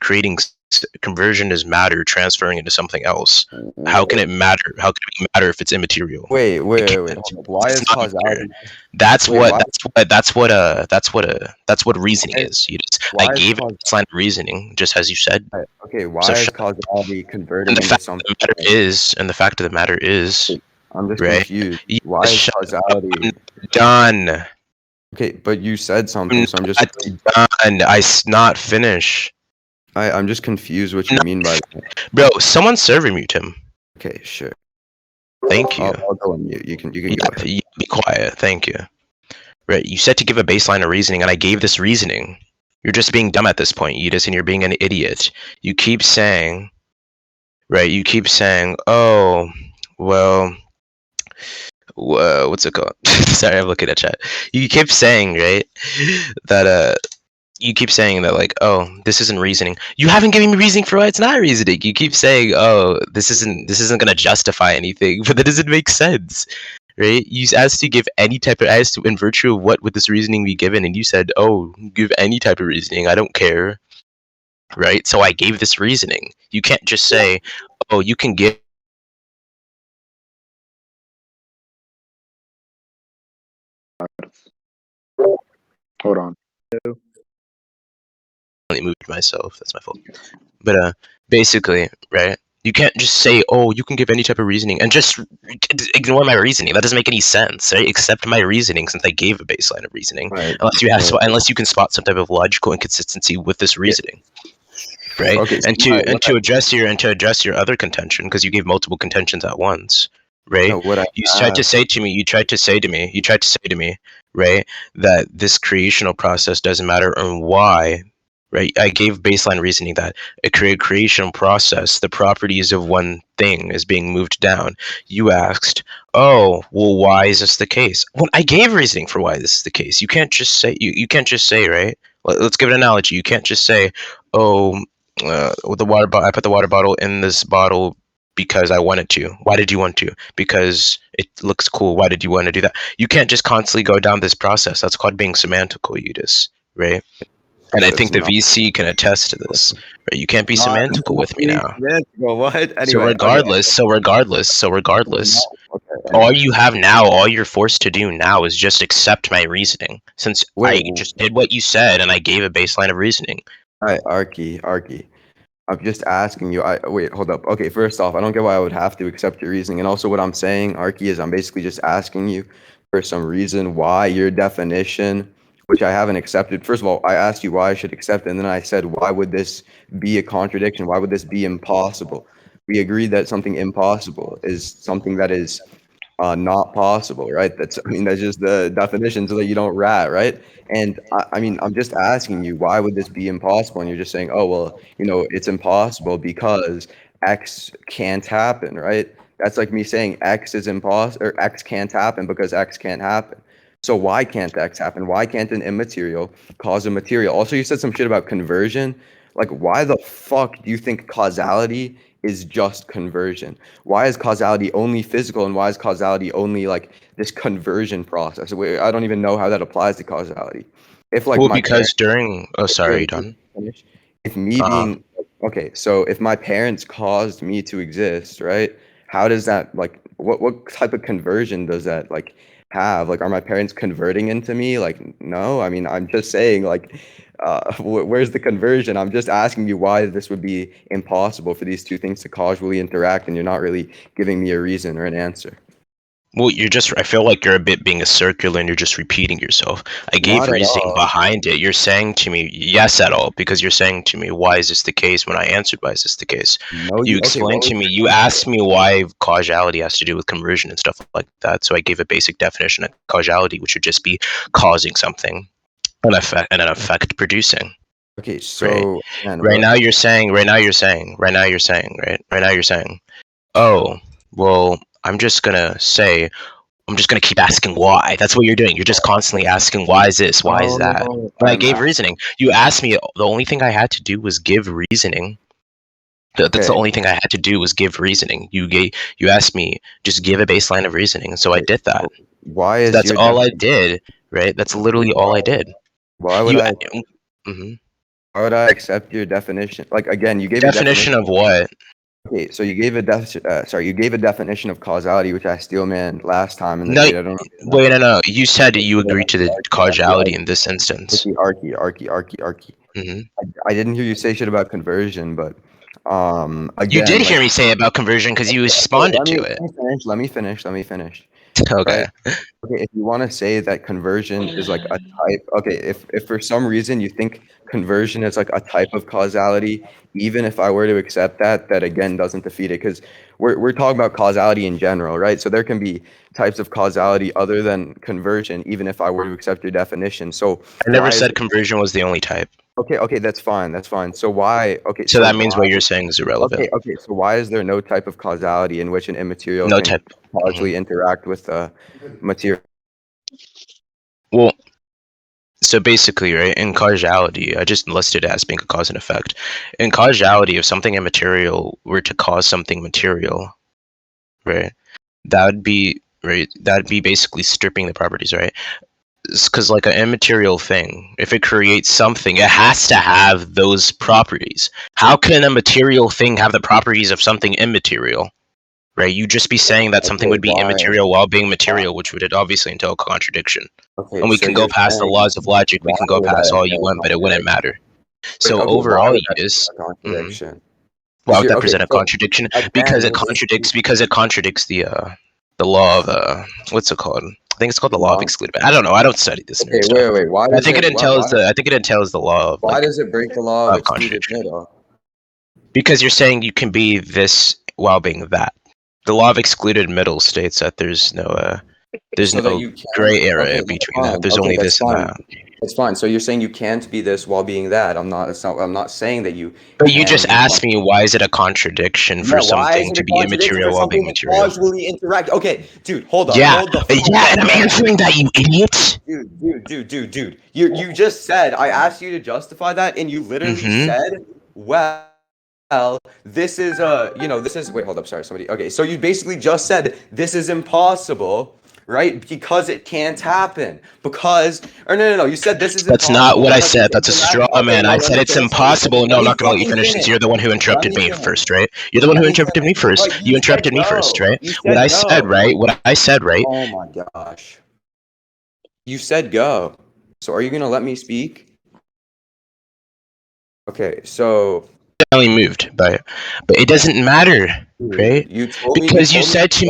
creating. Conversion is matter transferring into something else. How can it matter? How can it matter if it's immaterial? Wait. Why is causality? That's what reasoning is. I gave it a line of reasoning, just as you said. Okay, why is causality converting into something? And the fact of the matter is, I'm just confused. Why is causality? I'm done. Okay, but you said something, so I'm just done. I not finish. I'm just confused what you mean by that. Bro, someone server mute him. Okay, sure. Thank you. I'll go on mute. You can go ahead. Be quiet. Thank you. right? You said to give a baseline of reasoning, and I gave this reasoning. You're just being dumb at this point, Yeetus, and you're being an idiot. You keep saying, right? You keep saying, oh, well, what's it called? Sorry, I'm looking at chat. You keep saying, right, that you keep saying that like, oh, this isn't reasoning. You haven't given me reasoning for why it's not reasoning. You keep saying, oh, this isn't gonna justify anything, but that doesn't make sense, right? You asked to give any type of, asked to, in virtue of what would this reasoning be given, and you said, oh, give any type of reasoning. I don't care, right? So I gave this reasoning. You can't just say, oh, you can give. Hold on. I moved myself. That's my fault. But basically, right? You can't just say, "Oh, you can give any type of reasoning," and just ignore my reasoning. That doesn't make any sense, right? Accept my reasoning since I gave a baseline of reasoning. Right. Unless you can spot some type of logical inconsistency with this reasoning, right? Okay. So to address your other contention, because you gave multiple contentions at once, right? No, You tried to say to me, right, that this creational process doesn't matter and why. Right, I gave baseline reasoning that a creation process, the properties of one thing is being moved down. You asked, "Oh, well, why is this the case?" Well, I gave reasoning for why this is the case. You can't just say you can't just say, right? Let's give an analogy. You can't just say, "Oh, with the water bottle, I put the water bottle in this bottle because I wanted to." Why did you want to? Because it looks cool. Why did you want to do that? You can't just constantly go down this process. That's called being semantical, Yeetus, right? And I think the VC can attest to this. Right? You can't be semantical with me now. What? Anyway, so regardless, all you have now, all you're forced to do now is just accept my reasoning. Since I just did what you said and I gave a baseline of reasoning. All right, Archi. I'm just asking you. Wait, hold up. Okay, first off, I don't get why I would have to accept your reasoning. And also what I'm saying, Archi, is I'm basically just asking you for some reason why your definition, which I haven't accepted. First of all, I asked you why I should accept it, and then I said, why would this be a contradiction? Why would this be impossible? We agreed that something impossible is something that is not possible, right? That's just the definition so that you don't rat, right? And I'm just asking you, why would this be impossible? And you're just saying, oh, well, it's impossible because X can't happen, right? That's like me saying X is impossible, or X can't happen because X can't happen. So why can't X happen? Why can't an immaterial cause a material? Also, you said some shit about conversion. Like, why the fuck do you think causality is just conversion? Why is causality only physical, and why is causality only like this conversion process? I don't even know how that applies to causality. If like sorry, done. If me being okay, so if my parents caused me to exist, right? How does that like what type of conversion does that like have? Like, are my parents converting into me? Like, no. I'm just saying like where's the conversion? I'm just asking you why this would be impossible for these two things to causally interact, and you're not really giving me a reason or an answer. Well, I feel like you're a bit being a circular and you're just repeating yourself. I gave reasoning behind it. You're saying to me, yes at all, because you're saying to me, why is this the case? When I answered, why is this the case? No, you explained to me, you asked me why causality has to do with conversion and stuff like that. So I gave a basic definition of causality, which would just be causing something, an effect producing. Okay, so right now you're saying, oh, well, I'm just gonna keep asking why. That's what you're doing. You're just constantly asking, why is this? Why is that? And I gave reasoning. You asked me, the only thing I had to do was give reasoning. That's the only thing I had to do was give reasoning. You asked me, just give a baseline of reasoning. So I did that. Why is that's all I did, right? That's literally all I did. Why would why would I accept your definition? Like, again, you gave definition of what? Okay, so you gave you gave a definition of causality, which I steel manned last time. In the no, no. You said you agreed to the causality in this instance. Archi. Mm-hmm. I didn't hear you say shit about conversion, but again, you did hear me say about conversion because you responded to it. Let me finish. Okay. Okay, if you want to say that conversion is like a type, okay, if for some reason you think conversion is like a type of causality, even if I were to accept that, that again doesn't defeat it, because we're talking about causality in general, right? So there can be types of causality other than conversion, even if I were to accept your definition. So I never said conversion was the only type. Okay, that's fine. So why? Okay, so that means what you're saying is irrelevant. Okay. So why is there no type of causality in which an immaterial No can type. causally interact with material? Well, so basically, right, in causality, I just listed it as being a cause and effect. In causality, if something immaterial were to cause something material, right, that'd be basically stripping the properties, right? Because like an immaterial thing, if it creates something, it has to have those properties. How can a material thing have the properties of something immaterial? Right? You'd just be saying that something would be immaterial while being material, which would obviously entail a contradiction. And we can go past the laws of logic, we can go past all you want, but it wouldn't matter. So overall, Yeetus, why would that present a contradiction? Because it contradicts the law of what's it called? I think it's called the law of excluded. I don't know. I don't study this. Wait. Why? I think it entails the law of. Why does it break the law of excluded middle? Because you're saying you can be this while being that. The law of excluded middle states that there's no gray area in between that. There's only this and that. That's fine. So you're saying you can't be this while being that. I'm not saying that you. But you just asked me, why is it a contradiction for something to be immaterial while being material? Causally interact. Okay, dude, hold on. Yeah, and I'm answering that, you idiot. Dude. You just said, I asked you to justify that, and you literally said, well, this is wait, hold up, sorry, somebody. Okay, so you basically just said this is impossible, right? Because it can't happen. No, you said this is That's not what I said. That's a straw man. I said it's impossible. No, I'm not gonna let you finish since you're the one who interrupted me first, right? You're the one who interrupted me first. You interrupted me first, right? What I said, right? Oh my gosh. You said go. So are you gonna let me speak? Okay, so only moved by it, but it doesn't matter, right? Because you said to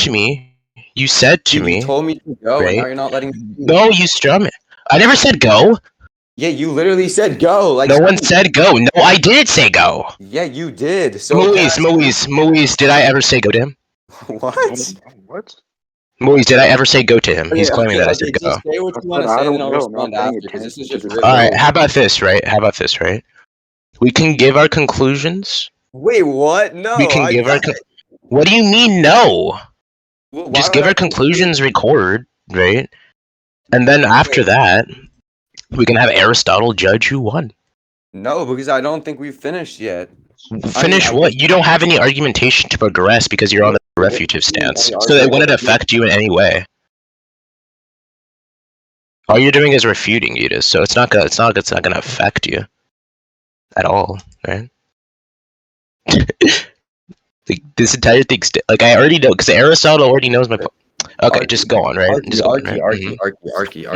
me, you told me to go, right? And now you're not letting me speak. No, you strum it. I never said go. Yeah, you literally said go. Like no one said go. No, I did say go. Yeah, you did. So Moise, did I ever say go to him? What? Moise, did I ever say go to him? He's claiming that I said go. Just say what you want to say, and then I'll respond after, because this is just really all right. How about this, right? We can give our conclusions. Wait, what? No. We can give our. What do you mean, no? Well, just give our conclusions, record, right? And then after that, we can have Aristotle judge who won. No, because I don't think we've finished yet. Finish what? You don't have any argumentation to progress because you're on the refutive stance. So it wouldn't affect you in any way. All you're doing is refuting Yeetus, so it's not gonna affect you at all, right? Like, this entire thing's like I already know because Aristotle already knows my. Okay, just go on, right? Archi.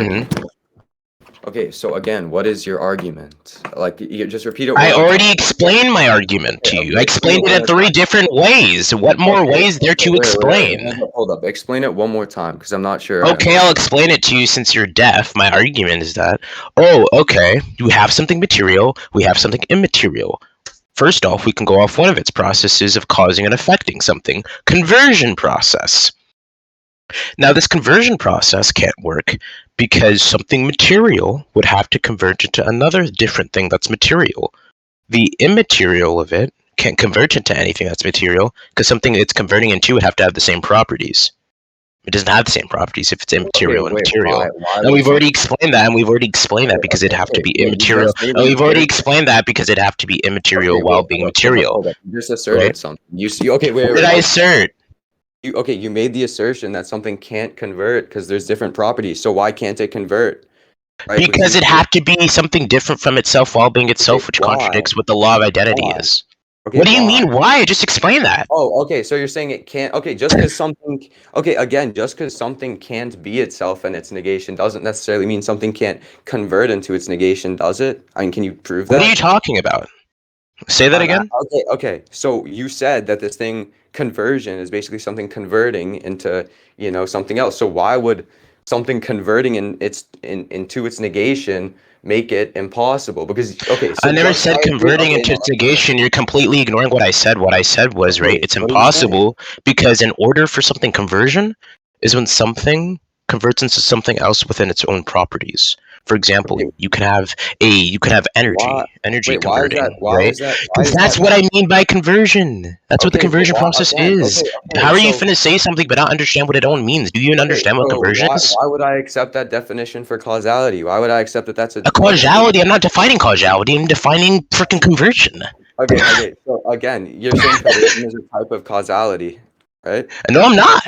Okay, so again, what is your argument? Like, you just repeat it. I already explained my argument to you. I explained it in 3 different ways. What more ways there to explain? Hold up. Explain it one more time, because I'm not sure. Okay, I'll explain it to you since you're deaf. My argument is that, we have something material, we have something immaterial. First off, we can go off one of its processes of causing and affecting something. Conversion process. Now, this conversion process can't work because something material would have to convert into another different thing that's material. The immaterial of it can't convert into anything that's material because something it's converting into would have to have the same properties. It doesn't have the same properties if it's immaterial and material. And we've already explained that, because it'd have to be immaterial. And we've already explained that because it'd have to be immaterial while being material. You just asserted something. What did I assert? You made the assertion that something can't convert because there's different properties. So why can't it convert? Right? Because it had to be something different from itself while being itself, which contradicts what the law of identity is. Okay, what do you mean? Why? Just explain that. Oh, okay. So you're saying it can't. Okay, just because something. Okay, again, just because something can't be itself and its negation doesn't necessarily mean something can't convert into its negation, does it? I mean, can you prove that? What are you talking about? Say that again. Okay. So you said that this thing conversion is basically something converting into something else. So why would something converting into its negation make it impossible? Because okay, so I never yes, said I agree. converting Okay, into no, its negation. You're completely ignoring what I said. What I said was, right, it's what are you saying? impossible because in order for something conversion is when something converts into something else within its own properties. For example, Okay, you can have energy why? Wait, why is converting, that? Why right? is that? Why Because is that that's what I mean by conversion. That's what the okay? But conversion why process again? is. Okay. How are you So finna say something but not understand what it all means? Do you even okay, understand what so conversion is? why would I accept that definition for causality? Why would I accept that that's A like a causality. I'm not defining causality. I'm defining freaking conversion. okay. So again, you're saying conversion is a type of causality, right? No, I'm not.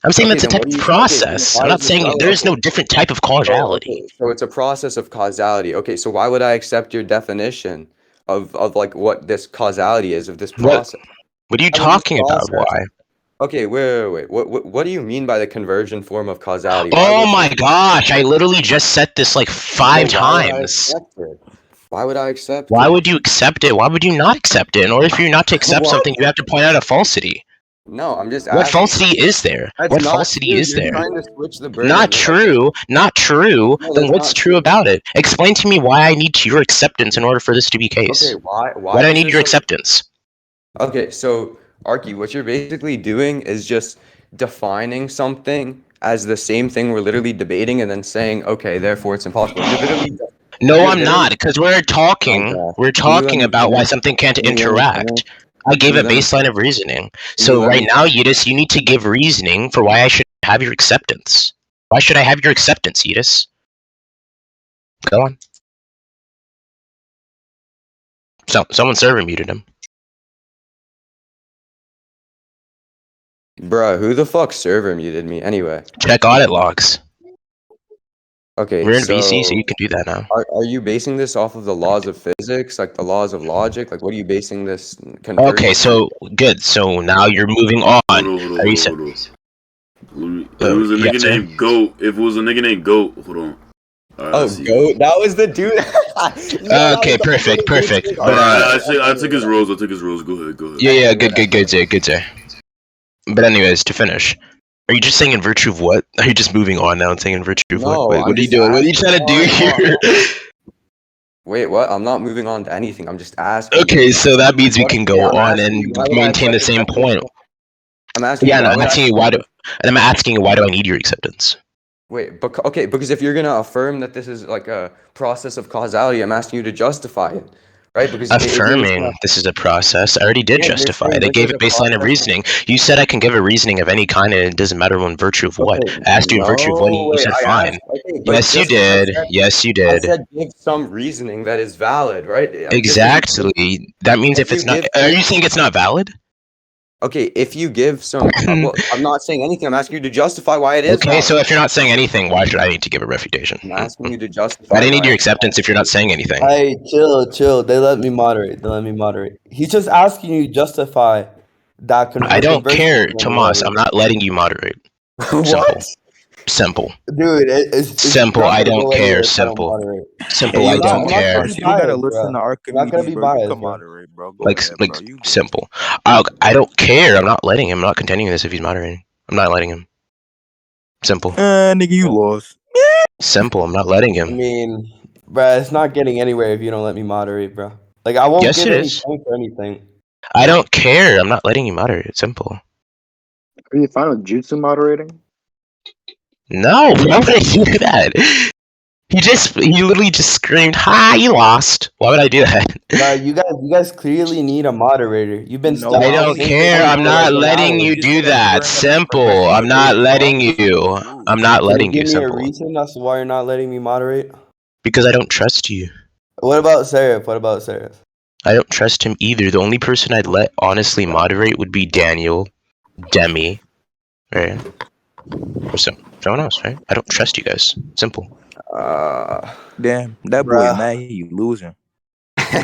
I'm saying Okay, that's a then type what do of you? Okay, so then process. I'm why is not this saying there is no relevant? different type of Oh, causality. okay. So it's a process of causality. Okay, so why would I accept your definition of like what this causality is of this What? process? What are you I mean, this talking about? process. Why? Okay, wait. What do you mean by the conversion form of causality? Why Oh would my gosh! I literally just said this like so 5 why would I times. accept it? Why would I accept Why it? would you accept it? Why would you not accept it? In order for you not to accept What? something, you have to point out a falsity. No, I'm just What asking. falsity is there? That's What not falsity true. is You're there? trying to switch the Not burden. true. Not true. No, Then that's what's not true true. about it? Explain to me why I need your acceptance in order for this to be case. Okay, why Why do I is need this your like acceptance? okay, so Archie, what you're basically doing is just defining something as the same thing we're literally debating and then saying, okay, therefore it's impossible. No, You're I'm literally not, because we're okay. Can you let talking me about why finish? something can't Can you let me finish? interact. I Can gave you a let me baseline of reasoning. can you So let right me now, Yeetus, you need to give reasoning for why I should have your acceptance. Why should I have your acceptance, Yeetus? Go on. Someone server muted him. Bruh, who the fuck server muted me anyway? Check audit logs. Okay, We're in VC, so so you can do that now. are you basing this off of the laws of physics, like the laws of logic? Like what are you basing this Okay, conversion to? so good. So now you're moving on. Hold on. Are you If it was a yes, nigga sir? named Goat, hold on. Alright, I Oh, see. goat. That was the dude. Okay, perfect. But Alright, I took his rose. Go ahead. yeah, good, sir. But anyways, to finish, are you just saying in virtue of what? Are you just moving on now and saying in virtue of what? No, Wait, I'm what are you just doing? What are you asking. trying to do here? Wait, what? I'm not moving on to anything. I'm just asking you. Okay, so that means we can Okay, go I'm on asking you and why would I maintain accept the the same point. definition? I'm asking you Yeah, and why I'm would I asking you why do, and I'm asking you why do I need your acceptance? wait, okay, because if you're gonna affirm that this is like a process of causality, I'm asking you to justify it, right? Because if you're just gonna Affirming this is a process, I already did yeah, you're justify saying it. I this gave is a a baseline of process. reasoning. You said I can give a reasoning of any kind, and it doesn't matter in virtue of what. Okay, I asked you in virtue of what, no, and you wait, said I fine. asked, okay, but Yes, you just because did. Yes, you I did. said give some reasoning that is valid, right? Just Exactly. That means if if you it's not, give are you saying it's not valid? okay, if you give some, well, I'm not saying anything. I'm asking you to justify why it is Okay, valid. so if you're not saying anything, why should I need to give a refutation? I'm asking you to I justify didn't need why your it's acceptance if you're not saying anything. Hey, chill. They let me moderate. He's just asking you to justify that I the don't conversion care, form or Tomas. I'm whatever. not letting you moderate. what? Simple. Dude, it's Simple. not I gonna don't go care. anywhere if I don't Simple. moderate. Simple. I don't I'm not gonna care. be Archie, you gotta biased, listen bro. to I'm not gonna Archimedes, be bro. You biased, can bro. moderate, bro. Go Like ahead, bro. You good. simple. I don't care. I'm not letting him. I'm not continuing this if he's moderating. I'm not letting him. Simple. Nigga, you lost. Simple. I'm not letting I him. mean, bro, it's not getting anywhere if you don't let me moderate, bro. Like, I won't Yes, give it any is. points or anything. I don't care. I'm not letting you moderate. It's simple. Are you fine with Jutsu moderating? No, why would I do that? He literally just screamed, "Ha! You lost." Why would I do that? Bro, you guys clearly need a moderator. You've been No, I stuck don't since care. morning I'm for like not an letting hour. you you just do said that. during the Simple. progression I'm of not days, bro. letting That's what you. you do. I'm not Can you letting you. give me a Simple. reason as to why you're not letting me moderate? Because I don't trust you. What about Seraph? I don't trust him either. The only person I'd let honestly moderate would be Daniel, Demi, right? Or someone else, right? I don't trust you guys. Simple. Damn, that boy Bruh. mad. He losing.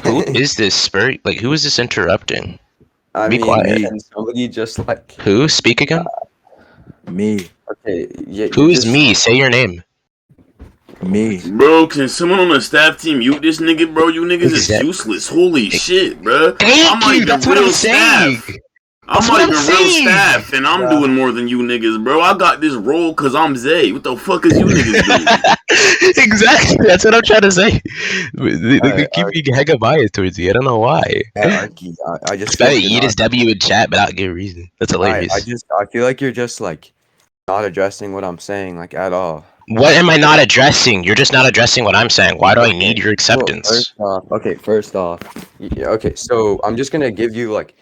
Who is this Spurt? Like, who is this interrupting? I Be mean, quiet. can somebody just like Who? Speak again? Me. okay, yeah, Who you're is just me? Say your name. Me. Bro, can someone on the staff team mute this nigga, bro? You niggas is useless. Holy shit, bro. I'm Thank not you. even That's what I'm real saying. staff. I'm not even real staff, and I'm doing more than you niggas, bro. I got this role because I'm Zay. What the fuck is you niggas doing? Exactly, that's what I'm trying to say. They keep being hella biased towards you. I don't know why. Archi, I just Spell Yeetus W in chat, but not give a reason. That's hilarious. I feel like you're just like not addressing what I'm saying, like at all. What am I not addressing? You're just not addressing what I'm saying. Why do I need your acceptance? Well, first off, okay, so I'm just gonna give you like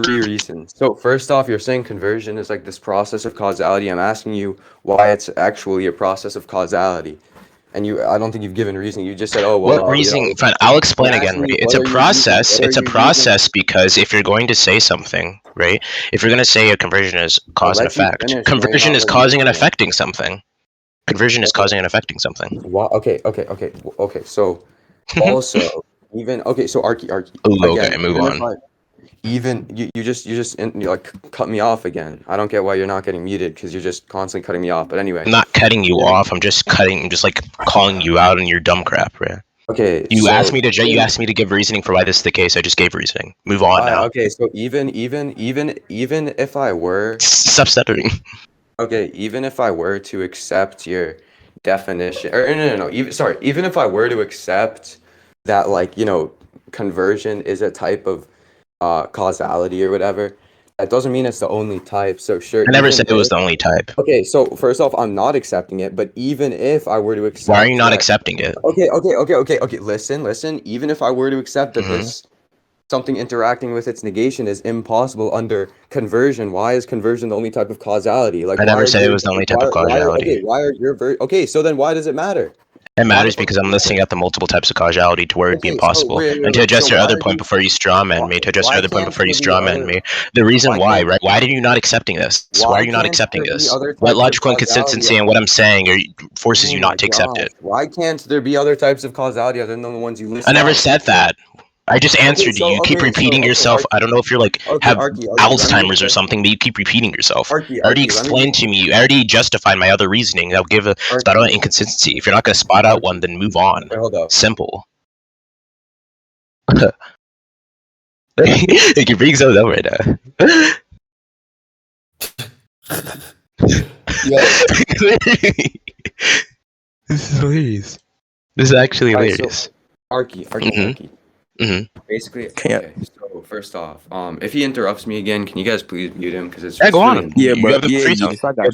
3 reasons. So first off, you're saying conversion is like this process of causality. I'm asking you why it's actually a process of causality. And I don't think you've given reason. You just said, "Oh, well." What reason? Fine, I'll explain again. Right? It's a process. It's a process because if you're going to say something, right? If you're going to say a conversion is cause and effect, conversion is causing and affecting something. Conversion is causing and affecting something. Okay. So also, so Archi. Okay, move on. You like cut me off again. I don't get why you're not getting muted because you're just constantly cutting me off. But anyway, I'm not cutting you off. I'm just like calling you out on your dumb crap, right? Okay. You asked me to give reasoning for why this is the case. I just gave reasoning. Move on now. Okay. So even if I were stop stuttering. Okay. Even if I were to accept your definition, or no. Even if I were to accept that, like, conversion is a type of causality or whatever, that doesn't mean it's the only type. So sure, I never said it was the only type. Okay, so first off, I'm not accepting it, but even if I were to accept, why are you not accepting it? Okay, listen, even if I were to accept that this something interacting with its negation is impossible under conversion, why is conversion the only type of causality? Like, I never said it was the only type of causality. Okay, so then why does it matter? It matters because I'm listing out the multiple types of causality to where it'd be impossible. And to address your other point before you strawman me, the reason why, right? Why are you not accepting this? Why are you not accepting this? What logical inconsistency in what I'm saying forces you not to accept it? Why can't there be other types of causality other than the ones you listed? I never said that. I just answered you. You keep repeating yourself. I don't know if you're have Alzheimer's or something, but you keep repeating yourself. I already explained to me. I already justified my other reasoning. I'll give a spot out inconsistency. If you're not going to spot out one, then move on. Simple. You can bring something up right now. This is hilarious. This is actually hilarious. Archi. Basically, okay, so first off, if he interrupts me again, can you guys please mute him? Because it's go on. Yeah, you have the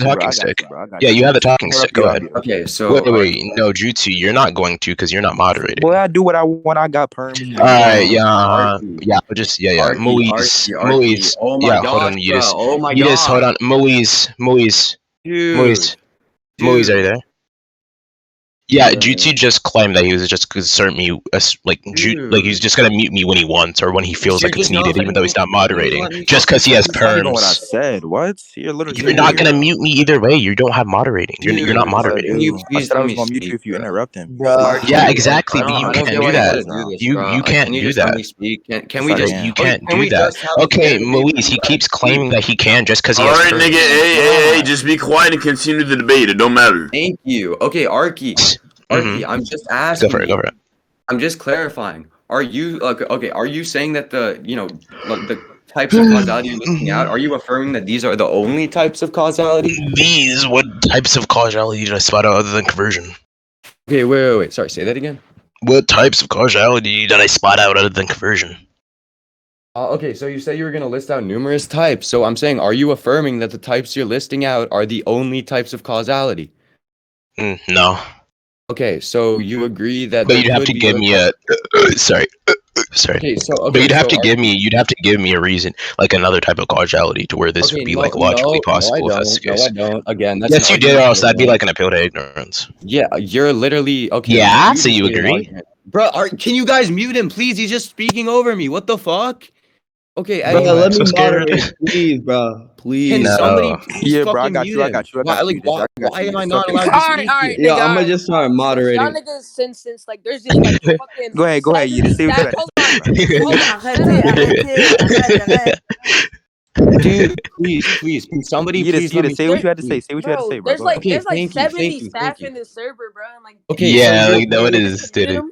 talking stick. Yeah, you have the talking stick. Go ahead. Okay, so wait, no, Jutsu, you're not going to because you're not moderating. Well, I do what I want. I got permission. All right, Moise. Oh my God, hold on, Yeetus. Oh my Yeetus, God. hold on, Moise, are you there? Yeah, Jutsu just claimed that he was just gonna start me he's just gonna mute me when he wants or when he feels like it's needed, even though he's not moderating. Just because he has perms. What I said? What? You're not gonna mute me either way. You don't have moderating. You're not moderating. I said I was gonna mute you if you interrupt him. Yeah, exactly. But you can't do that. You can't do that. Can we just? You can't do that. Okay, Moise, he keeps claiming that he can just because he has. All right, nigga. Hey, just be quiet and continue the debate. It don't matter. Thank you. Okay, Archi, I'm just asking. Go for it. I'm just clarifying. Are you Are you saying that the types of causality you're looking at? Are you affirming that these are the only types of causality? What types of causality did I spot out other than conversion? Okay, wait. Sorry, say that again. What types of causality did I spot out other than conversion? Okay, so you said you were going to list out numerous types. So I'm saying, are you affirming that the types you're listing out are the only types of causality? No. Okay, so you agree that. But you'd have to give me a. Sorry. Okay, but you'd have to give me a reason, like another type of causality, to where this would be logically possible. No, I don't. Again, that's yes, you did, or else that'd be like an appeal to ignorance. Yeah, you're literally okay. Yeah, so you agree, bro? Can you guys mute him, please? He's just speaking over me. What the fuck? Okay, bro, let me moderate, please, bro. Please. Can somebody please bro, I got you. Why am I not allowed to speak? Alright, yeah, I'm gonna just start moderating. Y'all niggas, since like there's just like fucking. Go ahead. You just say what Dude, please, can somebody please say what you had to say? Say what you had to say, bro. There's like 70 staff in this server, bro. And like, okay, yeah, no, it is, dude.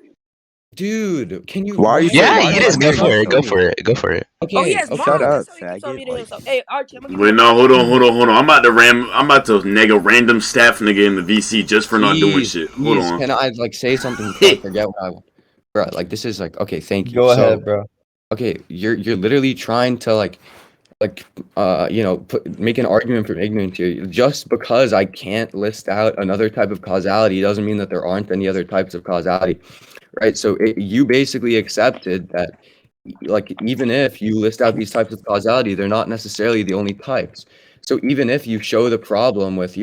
Dude, can you? Why are you? Yeah, Why are you you just go for it. Go unmuting for me? it. Go for it. Oh, Okay, yes, okay. Shut mom. up, That's how he keeps on faggot. muting Like, himself. Hey, Archie, I'm gonna give Wait, you no, a hold on, mic. hold on, hold on. I'm about to neg a random staff nigga in the VC just for not doing shit. Hold Please, on. can I like say something before I forget what I want? Bro, like this is like okay, thank you. Go So, ahead, bro. okay, you're literally trying to like make an argument from ignorance here. Just because I can't list out another type of causality doesn't mean that there aren't any other types of causality, right? So you basically accepted that, like, even if you list out these types of causality, they're not necessarily the only types. So even if you show the problem with,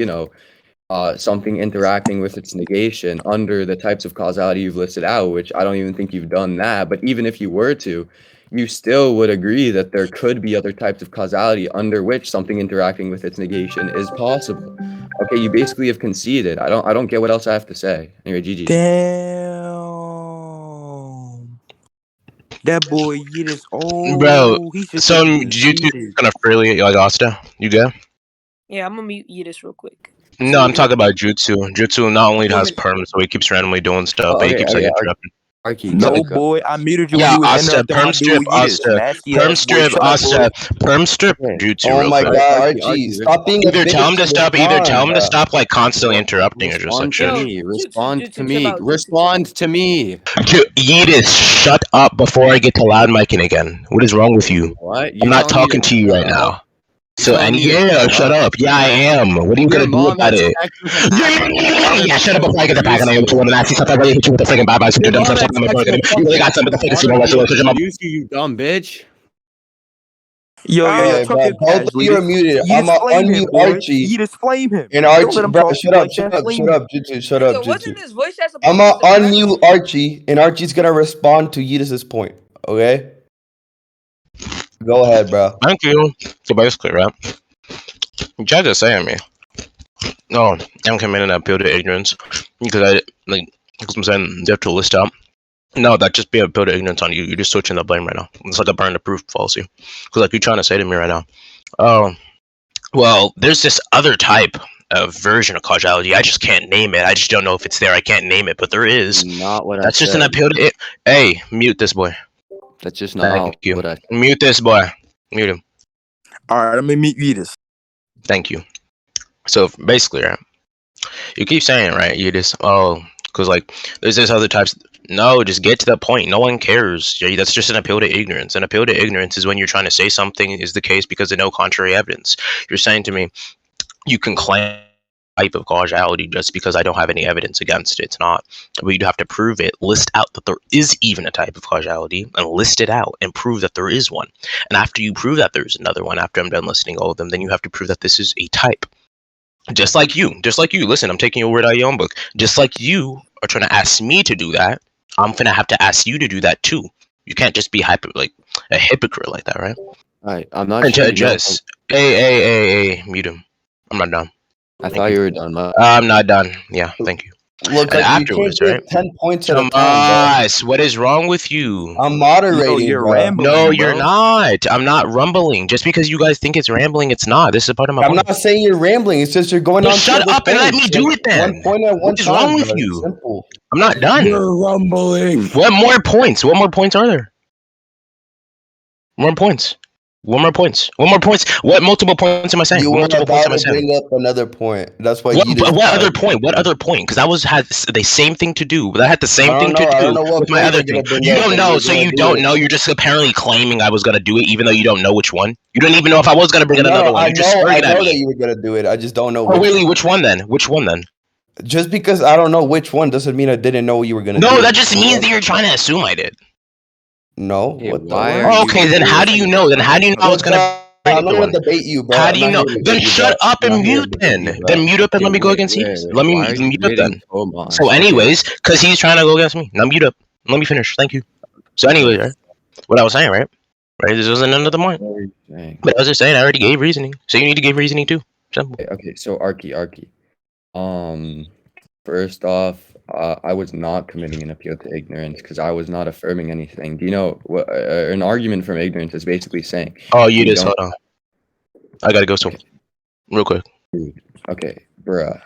something interacting with its negation under the types of causality you've listed out, which I don't even think you've done that, but even if you were to, you still would agree that there could be other types of causality under which something interacting with its negation is possible. Okay, you basically have conceded. I don't get what else I have to say. Anyway, GG. damn. That boy Yeetus. Bro, Oh, he's just so looking YouTube conceited. kind of freely like Asta. You good? Yeah, I'm gonna mute Yeetus real quick. No, I'm talking about Jutsu. Jutsu not only has Woman. perm, so he keeps randomly doing stuff, Oh, but he okay, keeps like okay, interrupting. Archie, No, boy, I muted you when Yeah, you was Asta, interrupting my perm strip, dude Yeetus. Asta, Nasty perm ass boy. strip, Shut up, boy. Asta, perm strip, okay. Jutsu, Oh real my quick. god, Archie, Archie, stop being a Either bitch tell him to and stop, respond, bro. like constantly interrupting, or just like Respond to shit. me. Respond Jutsu, to chill me. out. Respond to me. Yeetus, shut up before I get to loud micing again. What is wrong with you? What? I'm You not telling me to talking to you shut right up? now. You So, telling and me to yeah, shut up. Yeah, I am. What are you Your gonna do mom about had it? sex with an actor. Yeah, shut up before I get the pack and I Introduce to one of the nasty stuff. I really hit you with the freaking bye-bye. So Your you're dumb. mom Shut had up, sex with a you really got fucking something to actor. think I you know wanted what to you introduce you, you dumb bitch. Yo, Okay, bro, talking both cash, of you are muted. I'm Yeetus gonna flame him, unmute boy. Archie. Yeetus flame him. And Don't let Archie, him bro, talk to shut you up, like shut that. up, Flame shut him. up, Jutsu, shut up, Nigga, wasn't Jutsu. his voice chat I'm supposed gonna to be unmute Archie, and Archie's gonna respond to Yeetus' point. Okay? Go ahead, bro. Thank you. So basically, right? You tried to say to me, no, I'm committing an appeal to ignorance because because I'm saying you have to list out. No, that just be a appeal to ignorance on you. You're just switching the blame right now. It's like a burn to proof policy. Because like you're trying to say to me right now, oh, well, there's this other type of version of causality. I just can't name it. I just don't know if it's there. I can't name it, but there is. Not what I That's just an said. appeal to it. Hey, mute this boy. That's just not what I said. Mute this boy. Mute him. Alright, let me meet Yeetus. Thank you. So basically, right, you keep saying, right, you just, oh, because like, there's this other types. No, just get to the point. No one cares. Yeah, that's just an appeal to ignorance. An appeal to ignorance is when you're trying to say something is the case because of no contrary evidence. You're saying to me, you can claim type of causality just because I don't have any evidence against it. It's not. But you'd have to prove it, list out that there is even a type of causality, and list it out and prove that there is one. And after you prove that there's another one, after I'm done listing all of them, then you have to prove that this is a type. Just like you. Listen, I'm taking your word out of your own book. Just like you are trying to ask me to do that, I'm gonna have to ask you to do that too. You can't just be a hypocrite like that, right? Alright, I'm not And sure. to address, hey, mute him. I'm not done. I thought you were done. I'm not done. Yeah, thank you. Look, And like you can't afterwards, right? give 10 points at a time, bro. Tomas, what is wrong with you? I'm moderating, you're bro. rambling, No, bro. you're not. I'm not rumbling. Just because you guys think it's rambling, it's not. This is a part of my I'm point. not saying you're rambling. It's just you're going on. Shut up and let me do it then. One point at one What is time. wrong with Bro. you? It's simple. I'm not done. You're rumbling. What more points? What more points are there? More points. What more points? What more points? What multiple points am I saying? You What were multiple points about am I to saying? bring up another point. That's why What, you just. what other point? What other point? Because I had the same thing to do. That had the same I thing don't to know do what with my point other you're gonna thing. bring You up, don't but know, you're so gonna you do don't it. know. You're just apparently claiming I was gonna do it, even though you don't know which one. You don't even know if I was gonna bring in another one. I You're just know swearing at that me. you were gonna do it. I just don't know Oh, really? Which one then? Which one then? Just because I don't know which one doesn't mean I didn't know you were gonna do it. No, that just means that you're trying to assume I did. No. Hey, what the why what? are you Okay, then how do you know? Then how do you know I was Look, gonna bring I'm not another gonna one? debate you, bro. How I'm do you not know? here to Then debate you, shut bro. up I'm and not here to mute debate then. you, bro. Then mute up and Okay, let me go against wait, Yeetus. wait. Let me Why are you mute up hitting then. Tomas? So, Okay. anyways, because he's trying to go against me. Now mute up. Let me finish. Thank you. So, anyways, right? What I was saying, right? Right? This wasn't another point. What are you saying? But I was just saying, I already gave reasoning. So you need to give reasoning too. Simple. Okay, so Archi. First off, I was not committing an appeal to ignorance because I was not affirming anything. Do you know what an argument from ignorance is basically saying? Oh, you just hold on. I gotta go soon. Okay. Real quick. Dude, okay, bruh.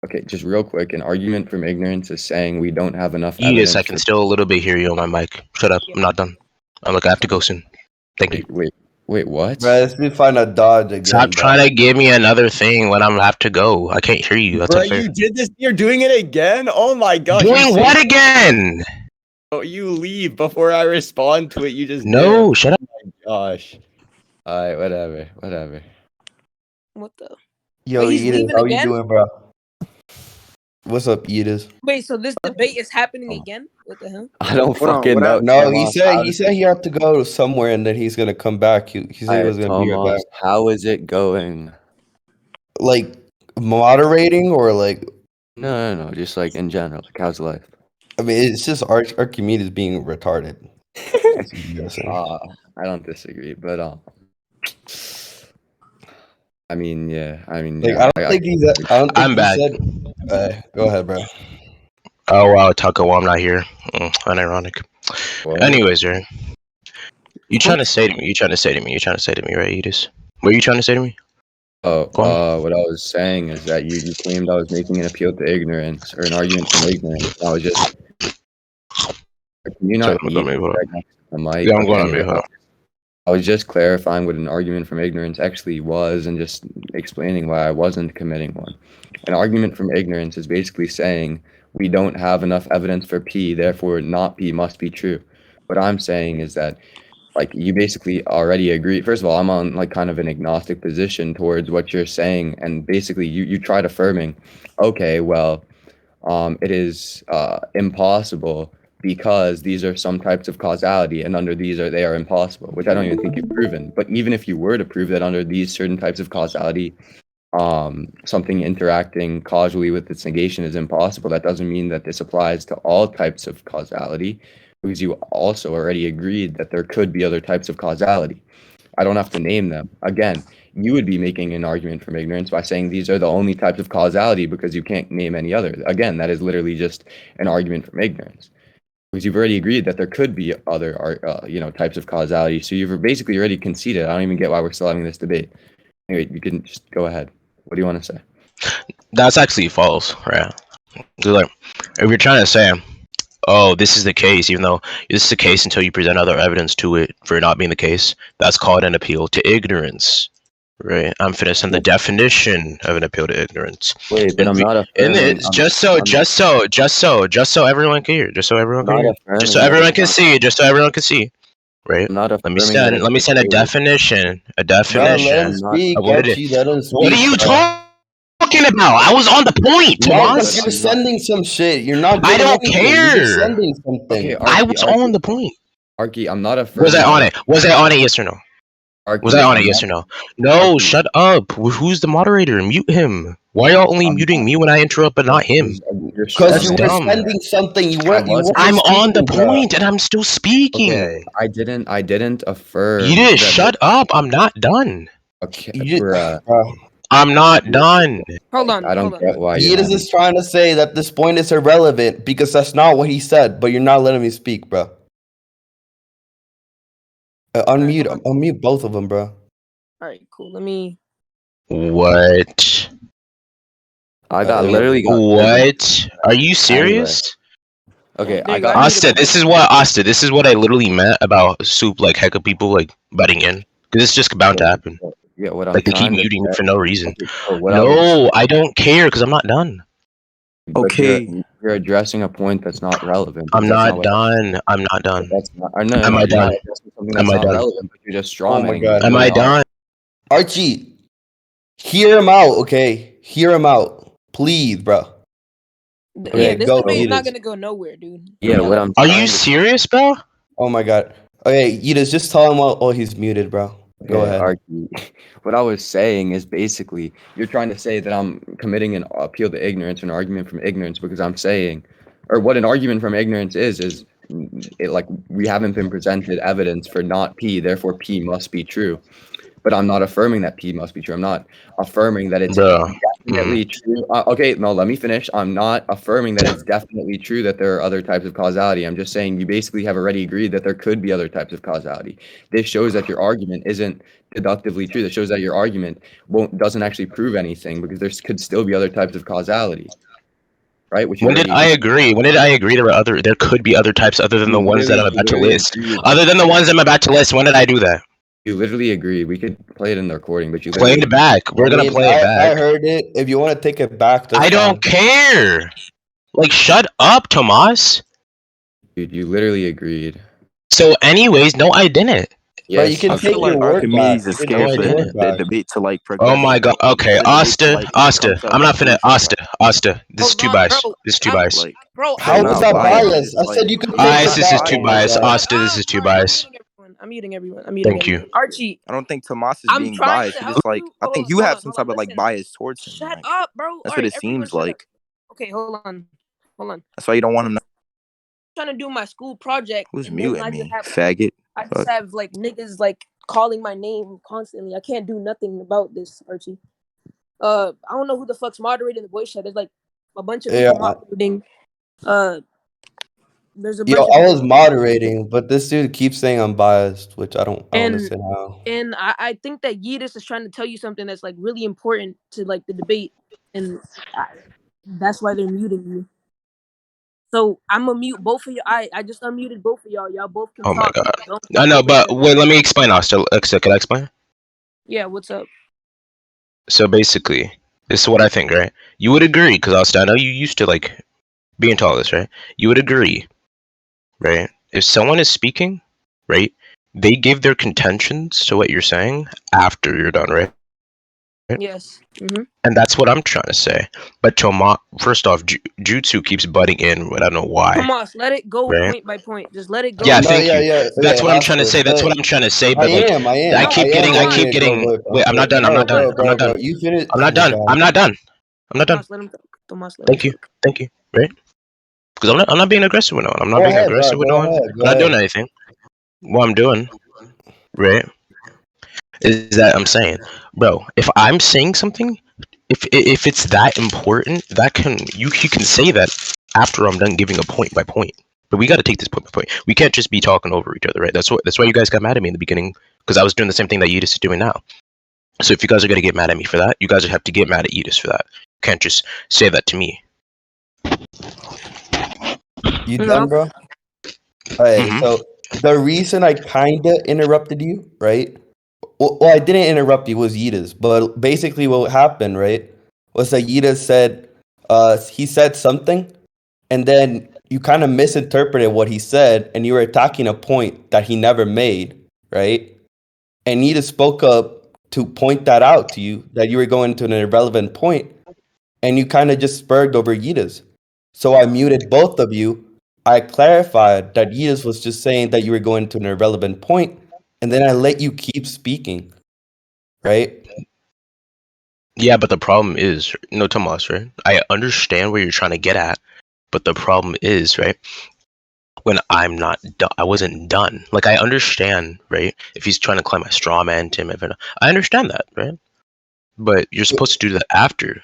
Okay, just real quick, an argument from ignorance is saying we don't have enough Yeetus, evidence. I can still a little bit hear you on my mic. Shut up. I'm not done. I have to go soon. Thank you. Wait, what? Bro, let's be find a dodge again. Stop trying to give me another thing when I'm have to go. I can't hear you. That's Bro, unfair. you did this. You're doing it again. Oh my gosh. Doing what again? Oh, you leave before I respond to it. You just No, shut up. Oh my gosh. All right, whatever. What the? Yo, Wait, he's Yeetus, leaving how again? you doing, bro? What's up, Yeetus? Wait, so this debate is happening again? What the hell? I don't Hold on, fucking what know. up? No, he said he had to go somewhere and then he's gonna come back. He said he was gonna be right back. How is it going? Like moderating or like? No, just like in general. Like, how's life? I mean, it's just Archimedes being retarded. I don't disagree, but I mean, yeah. Like, I don't think he's. I don't think I'm he back. Said, go ahead, bro. Oh wow, Taco, I'm not here. Unironic. What? Anyways, right? You trying to say to me, right, Yeetus? What are you trying to say to me? What I was saying is that you claimed I was making an appeal to ignorance or an argument from ignorance. I was just. Can you not eat right next to the mic? Yeah, I'm going on mute. I was just clarifying what an argument from ignorance actually was and just explaining why I wasn't committing one. An argument from ignorance is basically saying we don't have enough evidence for P, therefore not P must be true. What I'm saying is that like you basically already agree. First of all, I'm on like kind of an agnostic position towards what you're saying, and basically you tried affirming, okay, well, it is impossible because these are some types of causality, and under these they are impossible, which I don't even think you've proven. But even if you were to prove that under these certain types of causality, something interacting causally with its negation is impossible, that doesn't mean that this applies to all types of causality, because you also already agreed that there could be other types of causality. I don't have to name them. Again, you would be making an argument from ignorance by saying these are the only types of causality because you can't name any others. Again, that is literally just an argument from ignorance. Because you've already agreed that there could be other, types of causality. So you've basically already conceded. I don't even get why we're still having this debate. Anyway, you can just go ahead. What do you want to say? That's actually false, right? Like, if you're trying to say, oh, this is the case, even though this is the case until you present other evidence to it for it not being the case, that's called an appeal to ignorance, right? I'm finishing the definition of an appeal to ignorance. Wait, but I'm not And affirming. it's just so everyone can hear, just so everyone can hear, just so everyone can see, right? Let me send a definition of what it is. What are you talking about? I was on the point, Tomas. You're sending some shit. You're not. I don't care. You're just sending something. Okay, I was on the point. Archi, I'm not affirming. Was I on it? Was I on it? Yes or no? Archi, was I on it? Yes or no? No, shut up. Who's the moderator? Mute him. Why are y'all only muting me when I interrupt, but not him? Because you were sending something. You weren't. I'm on the point, and I'm still speaking. Okay, I didn't affirm. You did. Shut up. I'm not done. Okay, I'm not done. Hold on. I don't get why Yeetus is trying to say that this point is irrelevant because that's not what he said, but you're not letting me speak, bro. Unmute both of them, bro. All right, cool. Let me. What? What? Are you serious? Okay, Austin, this is what I literally meant about soup, like heck of people like butting in. Because it's just bound to happen. Yeah, what I'm like they keep trying to muting me say- for no reason. Okay, what I No, I don't care because I'm not done. But Okay. you're addressing a point that's not relevant. I'm That's not what- done. I'm not done. That's not, no, Am I you're not done? addressing something Am that's I not done? relevant, but you're just Oh my strawmanning. God. Am I done? Archie, hear him out, okay? Hear him out, please, bro. Yeah, this go, debate is not Yeetus. gonna go nowhere, dude. Yeah, what I'm Are trying you to- serious, bro? Oh my God. Okay, Yeetus, just tell him while he's muted, bro. Go Okay, ahead. Archie. What I was saying is basically you're trying to say that I'm committing an appeal to ignorance, an argument from ignorance, because I'm saying, or what an argument from ignorance is it, like we haven't been presented evidence for not P, therefore P must be true. But I'm not affirming that P must be true. I'm not affirming that it's Bro. definitely true. Okay, no, let me finish. I'm not affirming that it's definitely true that there are other types of causality. I'm just saying you basically have already agreed that there could be other types of causality. This shows that your argument isn't deductively true. That shows that your argument doesn't actually prove anything because there could still be other types of causality. Right? Which When did I agree? When did I agree there could be other types other than the ones that I'm about to list? Other than the ones I'm about to list, when did I do that? You literally agreed. We could play it in the recording, but you Play it back. We're gonna play it back. I heard it. If you want to take it back, that's I don't fine. care. Like, shut up, Tomas. Dude, you literally agreed. So, anyways, no, I didn't. But you can take your word back. Archimedes is scared for the debate to like progress. Oh my god. Okay, Asta. I'm not finna. Asta. This is too biased. This is too biased. Bro, how was that biased? I said you could take Bias. it This is back. too biased. Asta. This is too biased. I'm muting everyone. I'm Thank you. Archie. I don't think Tomas is I'm being trying biased. to He just like I think you have some type of like bias towards him. Shut like, up, bro. That's what it seems like. Okay, hold on. That's why you don't want him to. I'm trying to do my school project. Who's and muting I me? just have, Faggot. I just have like niggas like calling my name constantly. I can't do nothing about this, Archie. I don't know who the fuck's moderating the voice chat. There's like a bunch of people moderating. There's a bunch of I was moderating, but this dude keeps saying I'm biased, which I don't understand how. And I think that Yeetus is trying to tell you something that's like really important to like the debate, and that's why they're muting you. So I'm gonna mute both of you. I just unmuted both of y'all. Y'all both can Oh my talk. god. I know, but wait, let me explain, Asta. Can I explain? Yeah, what's up? So basically, this is what I think, right? You would agree, because Asta, I know you used to like be into all this, right? You would agree, right? If someone is speaking, right, they give their contentions to what you're saying after you're done, right? Yes. Mm-hmm. And that's what I'm trying to say. But Tomas, first off, Jutsu keeps butting in. I don't know why. Tomas, let it go right? point by point. Just let it go. Yeah, thank you. That's what I'm trying to say. That's what I'm trying to say. But like, I keep getting. Wait, I'm not done. I'm not done. I'm not done. You finished. I'm not done. I'm not done. I'm not done. Tomas, let Thank you. Thank you. Right? Because I'm not being aggressive with no one. I'm not being aggressive with no one. I'm not doing anything. What I'm doing, right, is that I'm saying, bro, if I'm saying something, if it's that important, you can say that after I'm done giving a point by point. But we got to take this point by point. We can't just be talking over each other, right? That's why you guys got mad at me in the beginning, because I was doing the same thing that Yeetus is doing now. So if you guys are gonna get mad at me for that, you guys have to get mad at Yeetus for that. You can't just say that to me. You done, bro? Alright, so the reason I kinda interrupted you, right? Well, I didn't interrupt you, it was Yeetus. But basically what happened, right, was that Yeetus said he said something, and then you kind of misinterpreted what he said, and you were attacking a point that he never made, right? And Yeetus spoke up to point that out to you, that you were going to an irrelevant point, and you kind of just spurred over Yeetus. So I muted both of you. I clarified that Yeetus was just saying that you were going to an irrelevant point, and then I let you keep speaking, right? Yeah, but the problem is, no, Tomas, right? I understand where you're trying to get at, but the problem is, right, when I'm not done, I wasn't done. Like, I understand, right, if he's trying to climb a straw man to him, I understand that, right? But you're supposed to do that after.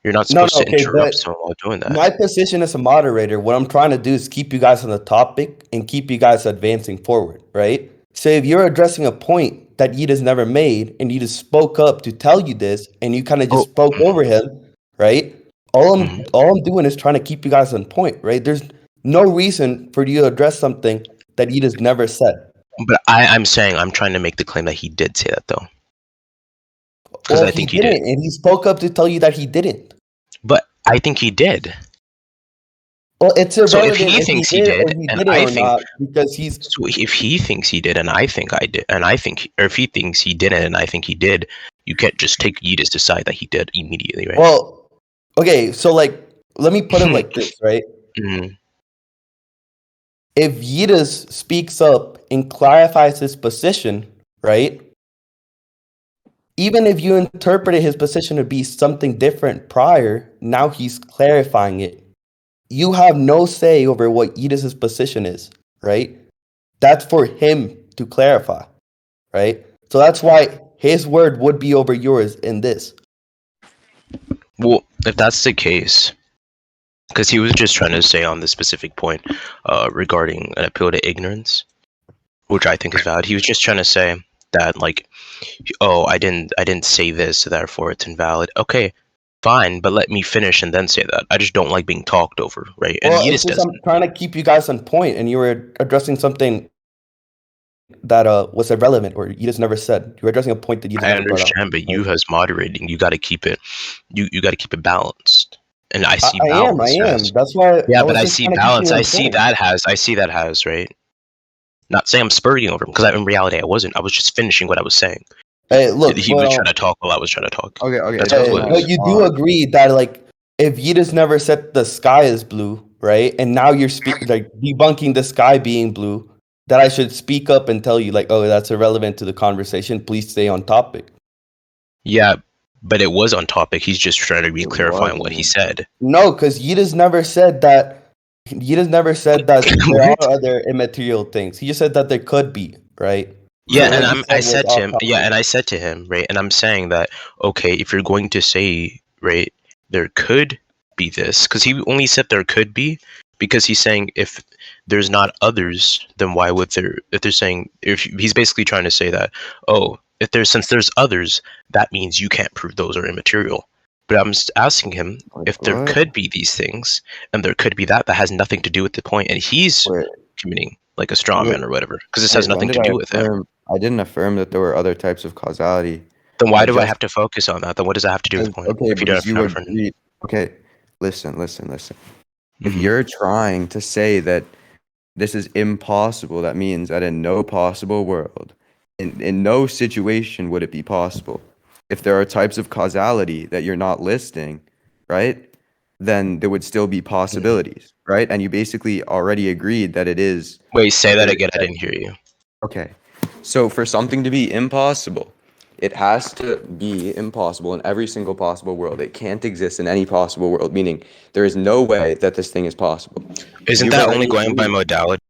You're not supposed to interrupt someone while doing that. My position as a moderator, what I'm trying to do is keep you guys on the topic and keep you guys advancing forward, right? So if you're addressing a point that Yeetus never made and you just spoke up to tell you this and you kind of just spoke over him, right? All I'm doing is trying to keep you guys on point, right? There's no reason for you to address something that Yeetus never said. But I'm saying I'm trying to make the claim that he did say that, though. Because I think he did. And he spoke up to tell you that he didn't. But I think he did. Well, it's irrelevant so if he thinks he did, and I think because he's. So if he thinks he did, and I think I did, and I think, or if he thinks he didn't, and I think he did, you can't just take Yeetus to decide that he did immediately, right? Well, okay, so like, let me put it like this, right? If Yeetus speaks up and clarifies his position, right? Even if you interpreted his position to be something different prior, now he's clarifying it. You have no say over what Yeetus' position is, right? That's for him to clarify, right? So that's why his word would be over yours in this. Well, if that's the case, because he was just trying to say on the specific point regarding an appeal to ignorance, which I think is valid. He was just trying to say that, like, oh, I didn't say this, so therefore it's invalid. Okay, fine, but let me finish and then say that. I just don't like being talked over, right? And Well, it's Yeetus just doesn't. I'm trying to keep you guys on point, and you were addressing something that was irrelevant, or you just never said. You were addressing a point that you just I never brought up. understand, but you as moderating, you got to keep it. You got to keep it balanced. And I I, see I am. balance as. That's why Yeah, I but was I just see trying to keep balance. you I on see point. that has right. Not saying I'm spurting over him, because in reality I wasn't. I was just finishing what I was saying. Hey, look, He was trying to talk while I was trying to talk. Okay, That's it doesn't what it matter. but was. you do agree that, like, if Yeetus never said the sky is blue, right, and now you're like debunking the sky being blue, that I should speak up and tell you, like, oh, that's irrelevant to the conversation. Please stay on topic. Yeah, but it was on topic. He's just trying to re-clarify what he wasn't. said. No, because Yeetus never said that. Yeetus never said that there are other immaterial things. He just said that there could be, right? Yeah, So and what he I said was said to off him, topic. and I said to him, right, and I'm saying that, okay, if you're going to say, right, there could be this, because he only said there could be, because he's saying if there's not others, then why would there, if they're saying, if he's basically trying to say that, oh, if there's, since there's others, that means you can't prove those are immaterial. But I'm just asking him if there What? could be these things, and there could be that has nothing to do with the point, and he's committing like a straw man or whatever, because this has When nothing did to I do with him. affirm? I didn't affirm that there were other types of causality. Then why do I have to focus on that? Then what does that have to do with the point? Okay, If you don't because you have affirmed it? agreed. Okay, listen. If Mhm. you're trying to say that this is impossible, that means that in no possible world, in no situation would it be possible. If there are types of causality that you're not listing, right, then there would still be possibilities, right? And you basically already agreed that it is. Wait, say that again. I didn't hear you. Okay. So for something to be impossible, it has to be impossible in every single possible world. It can't exist in any possible world, meaning there is no way that this thing is possible. Isn't that only going by modality?